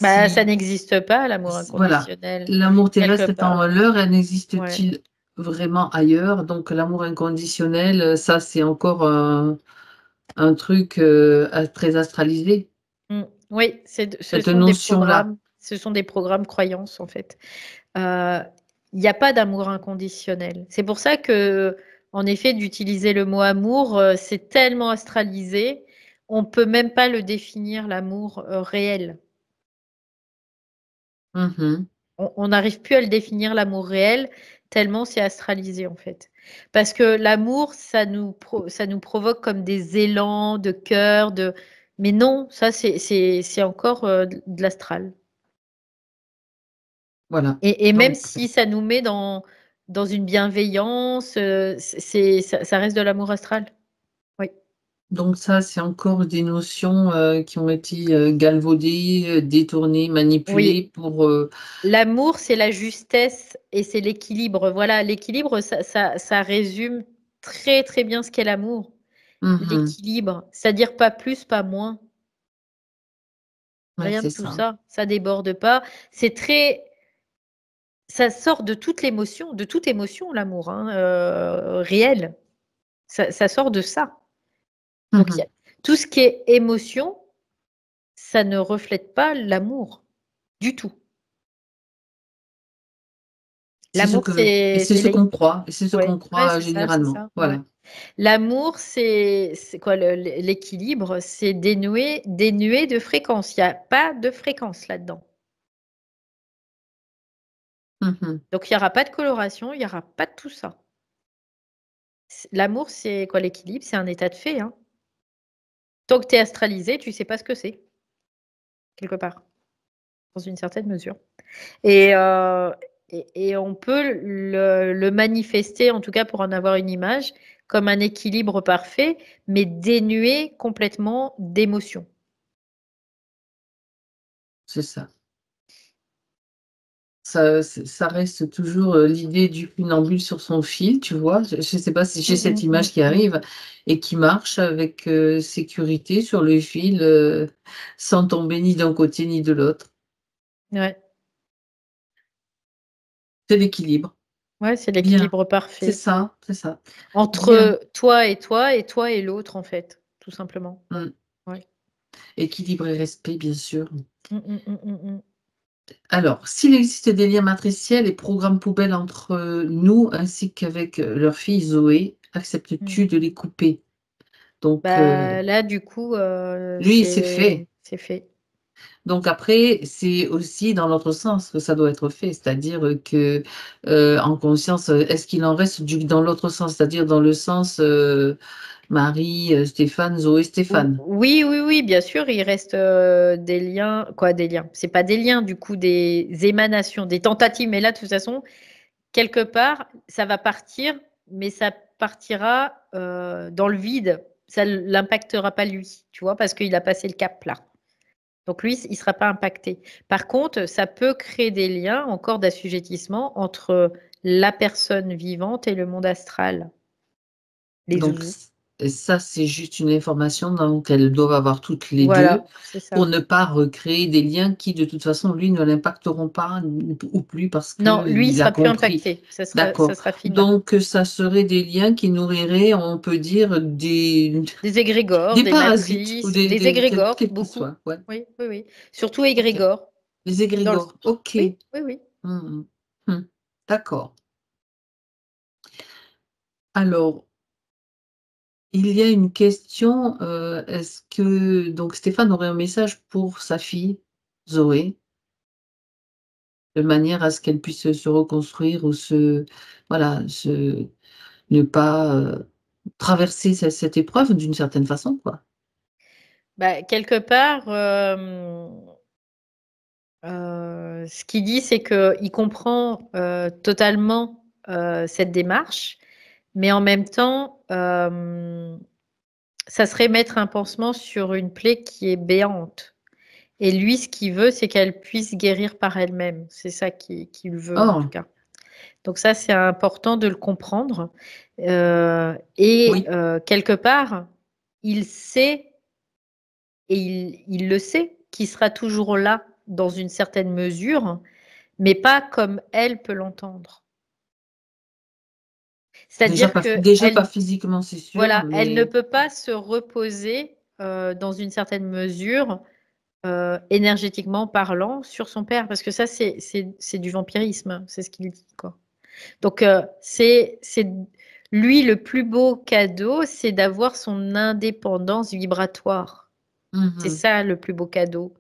Bah, ça si, n'existe pas, l'amour voilà, inconditionnel, l'amour quelque terrestre étant part. l'heure, Ouais. existe-t-il vraiment ailleurs? Donc, l'amour inconditionnel, ça, c'est encore un truc très astralisé, Mm. Oui, ce cette sont des notion-là. programmes, ce sont des programmes croyances en fait. Euh, Il n'y a pas d'amour inconditionnel. C'est pour ça que, en effet, d'utiliser le mot amour, c'est tellement astralisé, on peut même pas le définir l'amour réel. Mhm. On n'arrive plus à le définir l'amour réel tellement c'est astralisé en fait. Parce que l'amour, ça nous provoque comme des élans de cœur, mais non, ça c'est encore de l'astral. Voilà. Et même Donc, si ça nous met dans une bienveillance, ça reste de l'amour astral. Oui. donc ça, c'est encore des notions qui ont été galvaudées, détournées, manipulées Oui. pour... L'amour, c'est la justesse et c'est l'équilibre. Voilà, l'équilibre, ça résume très très bien ce qu'est l'amour. mhm. L'équilibre, c'est-à-dire pas plus, pas moins. Ouais, Rien de c'est tout ça. ça. Ça déborde pas. C'est très, ça sort de toute émotion, l'amour, hein, réel. Ça sort de ça. Donc, Mhm. tout ce qui est émotion, ça ne reflète pas l'amour du tout. L'amour, c'est ce c'est qu'on croit, et c'est ce ouais, qu'on ouais, croit c'est généralement. ça, ouais. Voilà. L'amour, c'est quoi l'équilibre? C'est dénué de fréquence. Il n'y a pas de fréquence là-dedans. Mhm. Donc, il n'y aura pas de coloration, il n'y aura pas de tout ça. L'amour, c'est quoi l'équilibre? C'est un état de fait. Hein. Tant que tu es astralisé, tu ne sais pas ce que c'est, quelque part, dans une certaine mesure. Et on peut le manifester, en tout cas pour en avoir une image, comme un équilibre parfait, mais dénué complètement d'émotion. C'est ça. Ça reste toujours l'idée du funambule sur son fil, tu vois. Je ne sais pas si j'ai cette image qui arrive et qui marche avec sécurité sur le fil, sans tomber ni d'un côté ni de l'autre. Ouais, C'est l'équilibre. ouais, c'est Bien. l'équilibre C'est parfait. ça, c'est ça. Bien. Entre toi et toi et l'autre, en fait, tout simplement. Mm. Ouais. Équilibre et respect, bien sûr. Mm. Alors, s'il existe des liens matriciels et programmes poubelles entre nous ainsi qu'avec leur fille Zoé, acceptes-tu de les couper? Donc, Bah, là, du coup, lui, c'est fait. c'est fait. Donc après, c'est aussi dans l'autre sens que ça doit être fait, c'est-à-dire que en conscience, est-ce qu'il en reste dans l'autre sens, c'est-à-dire dans le sens Marie, Stéphane, Zoé, Stéphane. Oui, bien sûr, il reste des liens. Quoi, des liens? C'est pas des liens, du coup, des émanations, des tentatives. Mais là, de toute façon, quelque part, ça va partir, mais ça partira dans le vide. Ça ne l'impactera pas lui, tu vois, parce qu'il a passé le cap là. Donc lui, il ne sera pas impacté. Par contre, ça peut créer des liens encore d'assujettissement entre la personne vivante et le monde astral, les Donc zouzous. ça, c'est juste une information dont elles doivent avoir toutes les deux Voilà, c'est ça. pour ne pas recréer des liens qui, de toute façon, lui, ne l'impacteront pas ou plus parce Non, lui, il qu'il a sera plus compris. impacté. Ça D'accord. sera fini. Donc, ça serait des liens qui nourriraient, on peut dire, Des égrégores, des des parasites ou matrices, des égrégores, quels qu'ils beaucoup. soient. Ouais. Oui. Surtout Ok. égrégores. Les Dans le... égrégores. Ok. Oui. Mhm. D'accord. Alors, il y a une question, est-ce que donc Stéphane aurait un message pour sa fille, Zoé, de manière à ce qu'elle puisse se reconstruire ou voilà, ne pas, traverser cette épreuve d'une certaine façon, quoi? Bah, quelque part, ce qu'il dit, c'est qu'il comprend totalement cette démarche, mais en même temps, ça serait mettre un pansement sur une plaie qui est béante. Et lui, ce qu'il veut, c'est qu'elle puisse guérir par elle-même. C'est ça qu'il veut, en tout Oh, cas. Donc ça, c'est important de le comprendre. oui, Quelque part, il sait, et il le sait, qu'il sera toujours là dans une certaine mesure, mais pas comme elle peut l'entendre. C'est-à-dire que déjà pas physiquement, c'est sûr, voilà, elle ne mais peut pas se reposer dans une certaine mesure, énergétiquement parlant, sur son père, parce que ça, c'est du vampirisme, hein, c'est ce qu'il dit, quoi. Donc, c'est lui le plus beau cadeau, c'est d'avoir son indépendance vibratoire. C'est ça le plus beau cadeau.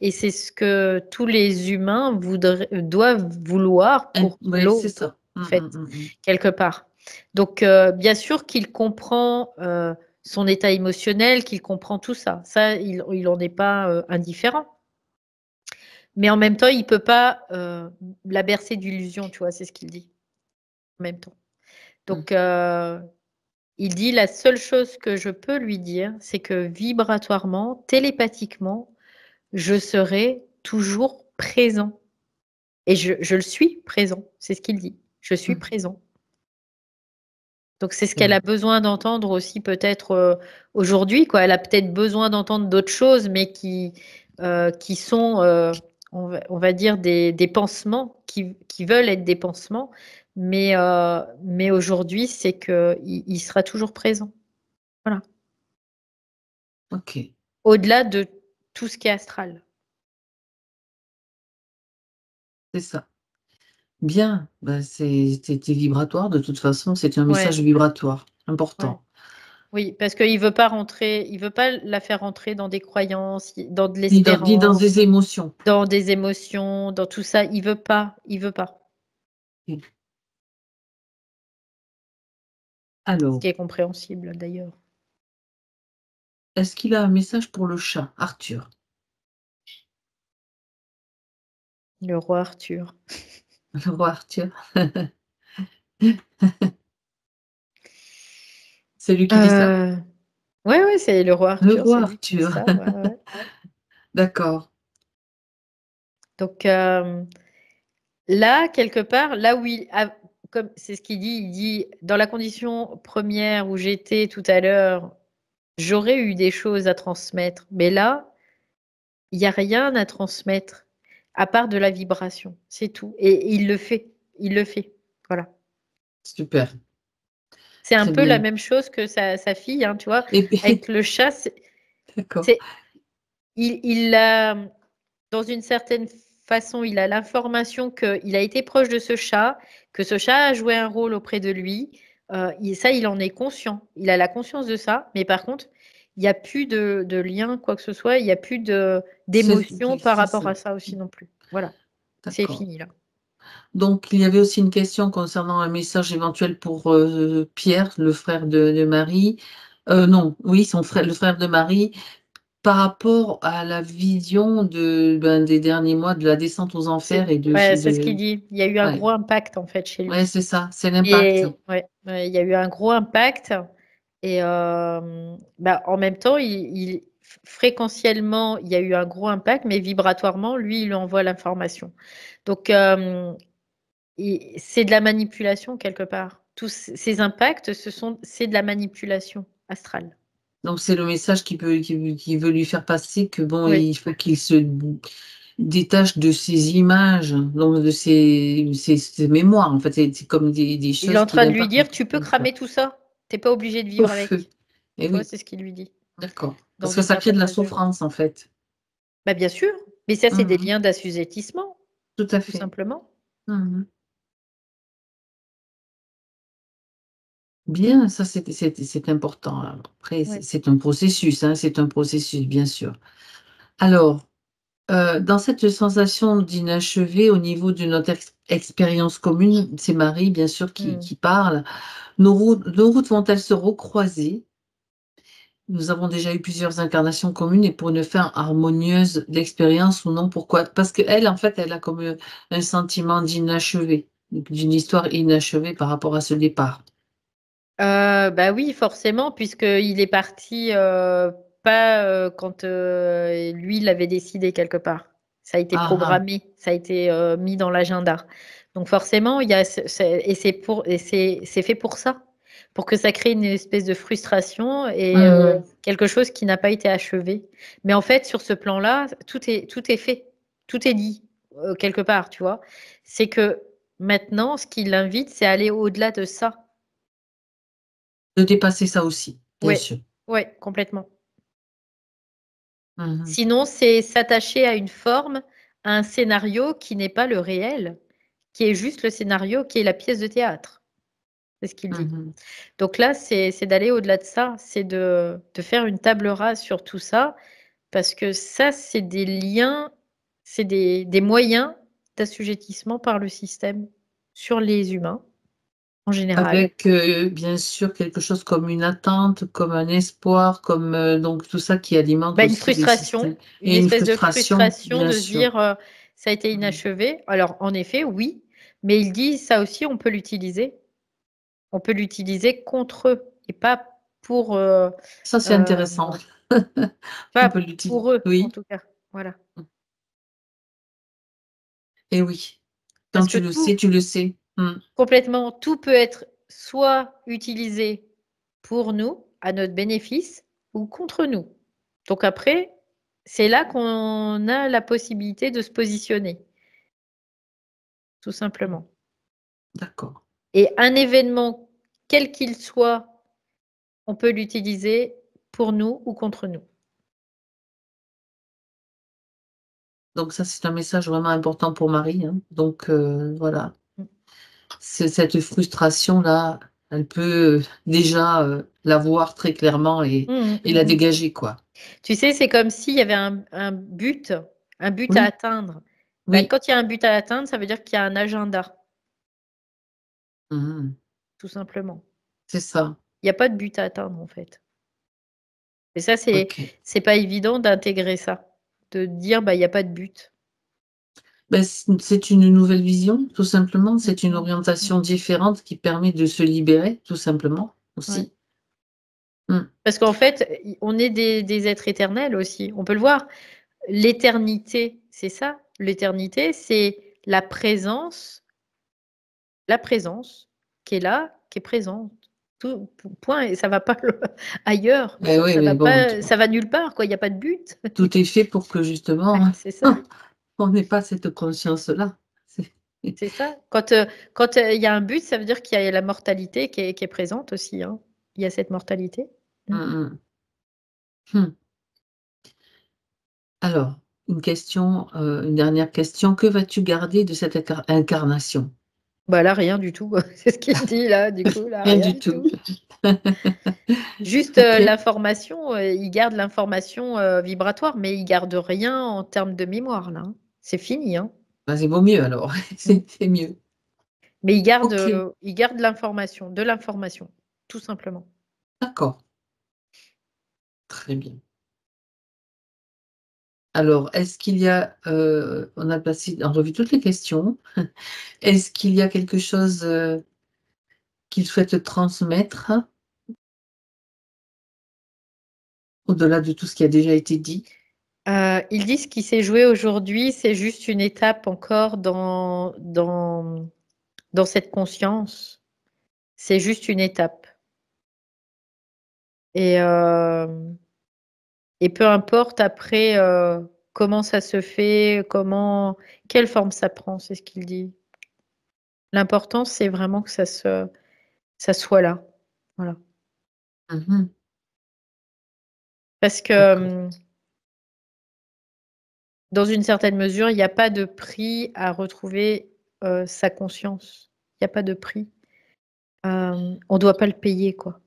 Et c'est ce que tous les humains doivent vouloir pour ouais, c'est l'autre, ça. en fait, quelque part. Donc, bien sûr qu'il comprend son état émotionnel, qu'il comprend tout ça. Ça, il en est pas indifférent. Mais en même temps, il peut pas la bercer d'illusions, tu vois, c'est ce qu'il dit. En même temps. Donc, il dit la seule chose que je peux lui dire, c'est que vibratoirement, télépathiquement, je serai toujours présent. Et je le suis présent, c'est ce qu'il dit. Je suis présent. Donc c'est ce qu'elle a besoin d'entendre aussi peut-être aujourd'hui, quoi. Elle a peut-être besoin d'entendre d'autres choses, mais qui sont, on va dire, des pansements, qui veulent être des pansements. Mais aujourd'hui, c'est qu'il sera toujours présent. Voilà. OK, Au-delà de tout ce qui est astral. c'est ça. Bien, bah, c'était vibratoire de toute façon, c'est un Ouais. message vibratoire, Ouais. important. Oui, parce qu'il veut pas rentrer, il veut pas la faire rentrer dans des croyances, dans de Ni dans l'espérance, des émotions. dans des émotions, dans tout ça. Il veut pas. Ce Alors, qui est compréhensible d'ailleurs. est-ce qu'il a un message pour le chat, Arthur? Le roi Arthur. Le roi Arthur. C'est lui qui dit ça? Ouais, c'est le roi Le Arthur, roi c'est lui qui dit Arthur. ça. Ouais. D'accord. Donc là, quelque part, là où comme c'est ce il dit, dans la condition première où j'étais tout à l'heure, j'aurais eu des choses à transmettre. Mais là, il n'y a rien à transmettre à part de la vibration. C'est tout. Et il le fait. Il le fait. Voilà. Super. C'est un Très peu la bien. même chose que sa fille, hein, tu vois. Et puis, Avec le chat, d'accord. il a, dans une certaine façon, il a l'information qu'il a été proche de ce chat, que ce chat a joué un rôle auprès de lui. Ça, il en est conscient. Il a la conscience de ça. Mais par contre, il n'y a plus de lien, quoi que ce soit. Il n'y a plus d'émotion par rapport ça. à ça aussi non plus. Voilà. C'est D'accord. fini là. Donc, il y avait aussi une question concernant un message éventuel pour Pierre, le frère de Marie. Non, oui, son frère, le frère de Marie, par rapport à la vision des derniers mois de la descente aux enfers et Ouais, c'est ce qu'il dit. Il y a eu un ouais, gros impact en fait chez ouais, lui. c'est ça, c'est l'impact. Et ouais, il y a eu un gros impact. Et en même temps, fréquentiellement, il y a eu un gros impact, mais vibratoirement, lui, il lui envoie l'information. Donc, c'est de la manipulation quelque part. Tous ces impacts, c'est de la manipulation astrale. Donc, c'est le message qui veut lui faire passer que bon, Oui. il faut qu'il se détache de ces images, donc de ces mémoires. En fait, c'est comme des Il est choses en qui train de lui l'impactent. dire, tu peux cramer tout ça. T'es pas obligé de Au vivre feu. avec. Et Tu vois, oui, c'est ce qu'il lui dit, d'accord. dans Parce que une ça crée de certaine la mesure. souffrance, en fait. Bah, bien sûr, mais ça, c'est des Mhm. liens d'assujettissement, Tout à tout fait. simplement. Mhm. Bien, ça c'est important. Après, Ouais. c'est un processus, hein, c'est un processus, bien sûr. Alors, dans cette sensation d'inachevé au niveau de notre expérience commune, c'est Marie, bien sûr, Mm. qui parle. Nos routes vont-elles se recroiser? Nous avons déjà eu plusieurs incarnations communes et pour une fin harmonieuse l'expérience ou non, pourquoi? Parce qu'elle, en fait, elle a comme un sentiment d'inachevé, d'une histoire inachevée par rapport à ce départ. Bah oui, forcément, puisqu'il est parti pas quand lui l'avait décidé quelque part. Ça a été Ah, ah. programmé, ça a été mis dans l'agenda. Donc forcément, il y a et c'est fait pour ça, pour que ça crée une espèce de frustration et Mhm. quelque chose qui n'a pas été achevé. Mais en fait, sur ce plan-là, tout est fait, tout est dit quelque part, tu vois. C'est que maintenant, ce qui l'invite, c'est aller au-delà de ça. De dépasser ça aussi, bien Ouais, sûr. ouais, complètement. Mhm. Sinon, c'est s'attacher à une forme, à un scénario qui n'est pas le réel, qui est juste le scénario, qui est la pièce de théâtre. C'est ce qu'il dit. Mhm. Donc là, c'est d'aller au-delà de ça, c'est de faire une table rase sur tout ça, parce que ça, c'est des liens, c'est des moyens d'assujettissement par le système sur les humains en général. Avec bien sûr quelque chose comme une attente, comme un espoir, comme donc tout ça qui alimente Bah, une aussi les systèmes. frustration, une Et une espèce de frustration, frustration bien de se sûr. dire ça a été Mhm. inachevé. Alors, en effet, oui, mais il dit ça aussi, on peut l'utiliser. On peut l'utiliser contre eux et pas pour, Ça, c'est euh, intéressant. On pas peut l'utiliser. pour eux, en Oui, tout cas. Voilà. et oui. Quand Parce que tu le sais, tout, tu le sais. complètement, tout peut être soit utilisé pour nous, à notre bénéfice, ou contre nous. Donc après, c'est là qu'on a la possibilité de se positionner, tout simplement. D'accord. Et un événement, quel qu'il soit, on peut l'utiliser pour nous ou contre nous. Donc ça, c'est un message vraiment important pour Marie, hein. Donc voilà. cette frustration-là, elle peut déjà la voir très clairement et la dégager, quoi. Tu sais, c'est comme s'il y avait un but à Oui. atteindre. Bah, Oui. quand il y a un but à atteindre, ça veut dire qu'il y a un agenda, Mhm. tout simplement. C'est ça. Il n'y a pas de but à atteindre, en fait. Et ça, Ok. c'est pas évident d'intégrer ça, de dire, bah, il n'y a pas de but. Ben, c'est une nouvelle vision, tout simplement. C'est une orientation différente qui permet de se libérer, tout simplement, aussi. Parce qu'en fait, on est des êtres éternels aussi. On peut le voir. L'éternité, c'est ça. L'éternité, c'est la présence qui est là, qui est présente. Tout, point. Et ça va pas ailleurs. Ben oui, Ça mais va bon, pas, ça va nulle part, quoi. Il n'y a pas de but. tout est fait pour que justement, Ouais, c'est ça. on n'ait pas cette conscience-là. C'est ça. Quand il y a un but, ça veut dire qu'il y a la mortalité qui est présente aussi, hein. Il y a cette mortalité. Mm, mm. Alors, une dernière question. Que vas-tu garder de cette incarnation? Bah là, rien du tout. C'est ce qu'il dit là, du coup, là, Rien rien du du tout. tout. Juste Ok. l'information, il garde l'information vibratoire, mais il garde rien en termes de mémoire, là, hein. C'est fini, hein. Ben, c'est vaut mieux alors. C'est mieux. Mais Ok, il garde l'information, de l'information, tout simplement. d'accord. Très bien. Alors, est-ce qu'il y a, on a passé en revue toutes les questions. Est-ce qu'il y a quelque chose qu'il souhaite transmettre au-delà de tout ce qui a déjà été dit? Il dit ce qui s'est joué aujourd'hui, c'est juste une étape encore dans cette conscience. C'est juste une étape. Et, et peu importe après comment ça se fait, quelle forme ça prend, c'est ce qu'il dit. L'important, c'est vraiment que ça soit là. Voilà. Mhm, Parce que d'accord. dans une certaine mesure, il n'y a pas de prix à retrouver sa conscience. Il n'y a pas de prix. On ne doit pas le payer, quoi.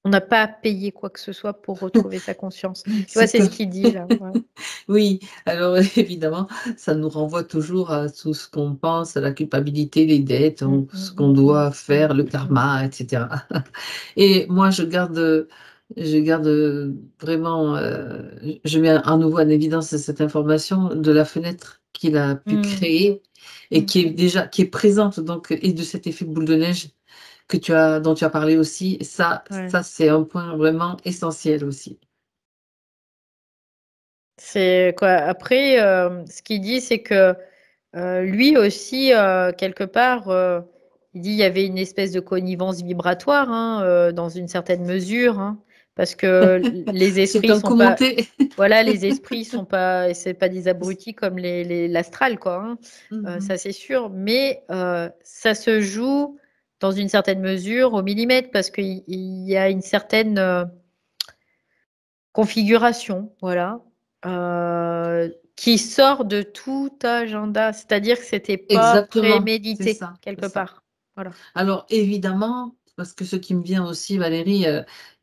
On n'a pas à payer quoi que ce soit pour retrouver sa conscience. Tu vois, c'est ce qu'il dit là. Ouais. Oui, alors évidemment, ça nous renvoie toujours à tout ce qu'on pense, à la culpabilité, les dettes, ce qu'on doit faire, le karma, etc. Et moi, je garde vraiment, je mets à nouveau en évidence cette information de la fenêtre qu'il a pu créer et qui est présente, donc, et de cet effet boule de neige dont tu as parlé aussi. Ça, Ouais. c'est un point vraiment essentiel aussi. C'est quoi. Après, ce qu'il dit, c'est que lui aussi, quelque part, il dit il y avait une espèce de connivence vibratoire, hein, dans une certaine mesure, hein, parce que les C'est esprits un sont pas, commenté. voilà, les esprits sont pas, c'est pas des abrutis comme l'astral, quoi, hein. Mhm. Ça c'est sûr, mais ça se joue dans une certaine mesure au millimètre parce qu'il y a une certaine configuration, voilà, qui sort de tout agenda. C'est-à-dire que c'était pas Exactement, c'est prémédité ça, c'est quelque ça. part. Voilà. Alors évidemment, parce que ce qui me vient aussi, Valérie,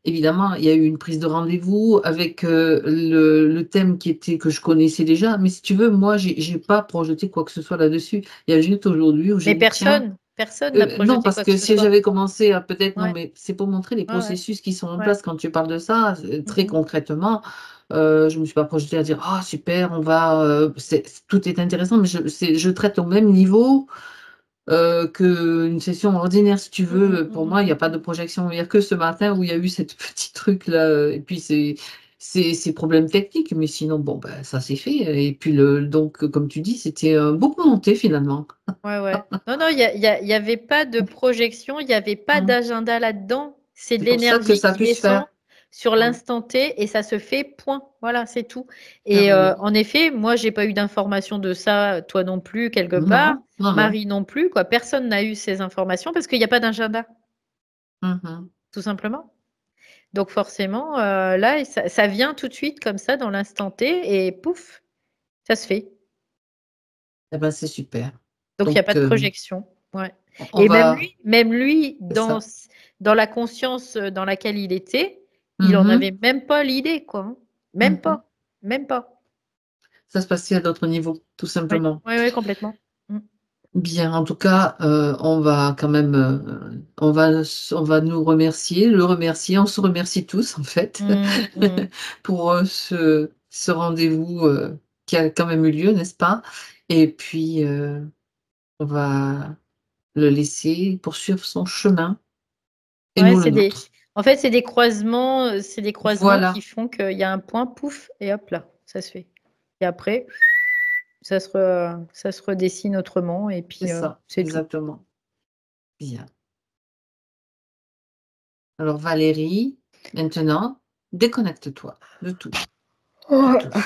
évidemment, il y a eu une prise de rendez-vous avec le thème que je connaissais déjà, mais si tu veux, moi, j'ai pas projeté quoi que ce soit là-dessus. Il y a juste aujourd'hui où j'ai Mais dit, tiens, personne n'a non, projeté parce quoi que que ce si soit. j'avais commencé à peut-être, non, Ouais, mais c'est pour montrer les ouais, ouais, processus qui sont en ouais. place quand tu parles de ça, très concrètement. Je me suis pas projetée à dire, ah super, tout est intéressant, mais je traite au même niveau qu'une session ordinaire, si tu veux. Pour moi, il n'y a pas de projection. Il n'y a que ce matin où il y a eu cette petit truc-là, et puis ces problèmes techniques, mais sinon, bon, ben, ça s'est fait. Et puis, donc, comme tu dis, c'était beaucoup monté finalement. Ouais, ouais. Non, non, il y avait pas de projection, il n'y avait pas Mm. d'agenda là-dedans. C'est de C'est pour ça que l'énergie ça a qui pu se descend faire. sur Mm. l'instant T et ça se fait, point. Voilà, c'est tout. Et Terminé. en effet, moi, j'ai pas eu d'informations de ça, toi non plus, quelque part. Non, non, non. Marie non plus, quoi. Personne n'a eu ces informations parce qu'il n'y a pas d'agenda, Mhm. tout simplement. Donc forcément, là, ça vient tout de suite comme ça dans l'instant T et pouf, ça se fait. Eh ben, c'est super. Donc il n'y a pas Donc, de projection. Ouais. On Et va... même lui, C'est ça. dans la conscience dans laquelle il était, il en Mhm, avait même pas l'idée, quoi. Hein. Même mhm. pas. Même pas. Ça se passait à d'autres niveaux, tout Oui, simplement. oui, oui, complètement. Mm. Bien, en tout cas, on va quand même, on va nous remercier, le remercier, on se remercie tous en fait Mm, mm. pour ce rendez-vous qui a quand même eu lieu, n'est-ce pas? Et puis, on va le laisser poursuivre son chemin et Ouais, nous le nôtre. en fait, c'est des croisements Voilà, qui font qu'il y a un point, pouf, et hop là, ça se fait. Et après, ça se redessine autrement, et c'est puis ça, c'est tout. exactement. Bien. Alors Valérie, maintenant, déconnecte-toi de tout, de tous.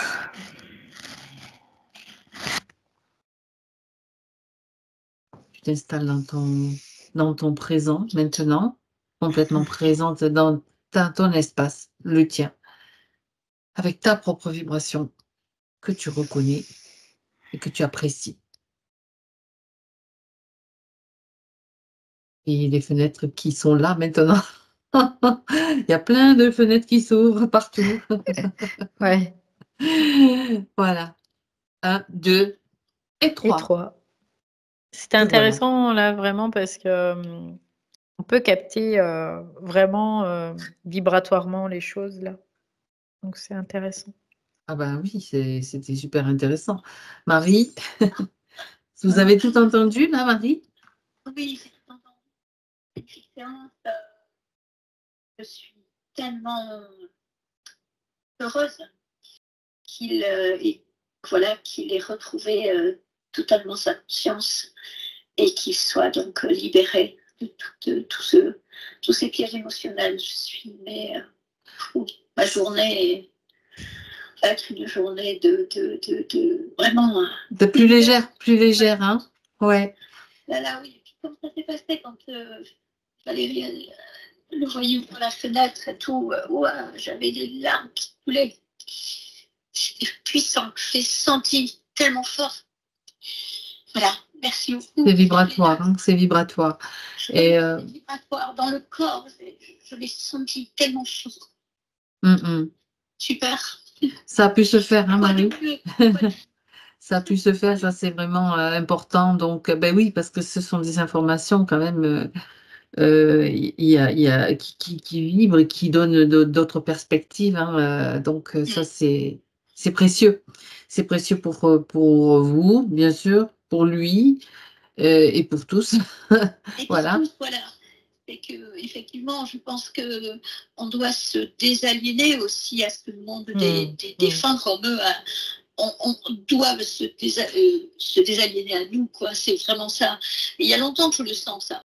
Tu t'installes dans ton présent maintenant, complètement présente dans ton espace, le tien, avec ta propre vibration que tu reconnais et que tu apprécies. Et les fenêtres qui sont là maintenant. Il y a plein de fenêtres qui s'ouvrent partout. Ouais, Voilà. 1, 2 et et 3. 3. C'était Te voilà. intéressant là, vraiment, parce que on peut capter vraiment vibratoirement les choses là. Donc c'est intéressant. Ah ben oui, c'était super intéressant. Marie, vous avez tout entendu là, Marie? Oui, c'est tout entendu. Effectivement, je suis tellement heureuse qu'il ait retrouvé totalement sa conscience et qu'il soit donc libéré de tous ces pièges émotionnels. Je suis ma journée va être une journée de vraiment. De plus légère, hein? Ouais. Là, oui. Et puis, comme ça s'est passé quand Valérie le voyait par la fenêtre et tout, j'avais des larmes qui coulaient. C'était puissant, j'ai senti tellement fort. Voilà, merci beaucoup. C'est vibratoire, hein? C'est vibratoire. Et c'est vibratoire dans le corps, je l'ai senti tellement fort. Super. Ça a pu se faire, hein, Marie? Ouais. Ça a pu se faire, ça c'est vraiment important. Donc, ben oui, parce que ce sont des informations quand même qui vibrent et qui donnent d'autres perspectives. Hein, donc, ça c'est précieux. C'est précieux pour vous, bien sûr, pour lui et pour tous. Et Voilà. pour tous, voilà. Et que, effectivement, je pense que on doit se désaliéner aussi à ce monde des femmes comme eux. On doit se désaliéner à nous, quoi. C'est vraiment ça. Et il y a longtemps que je le sens, ça.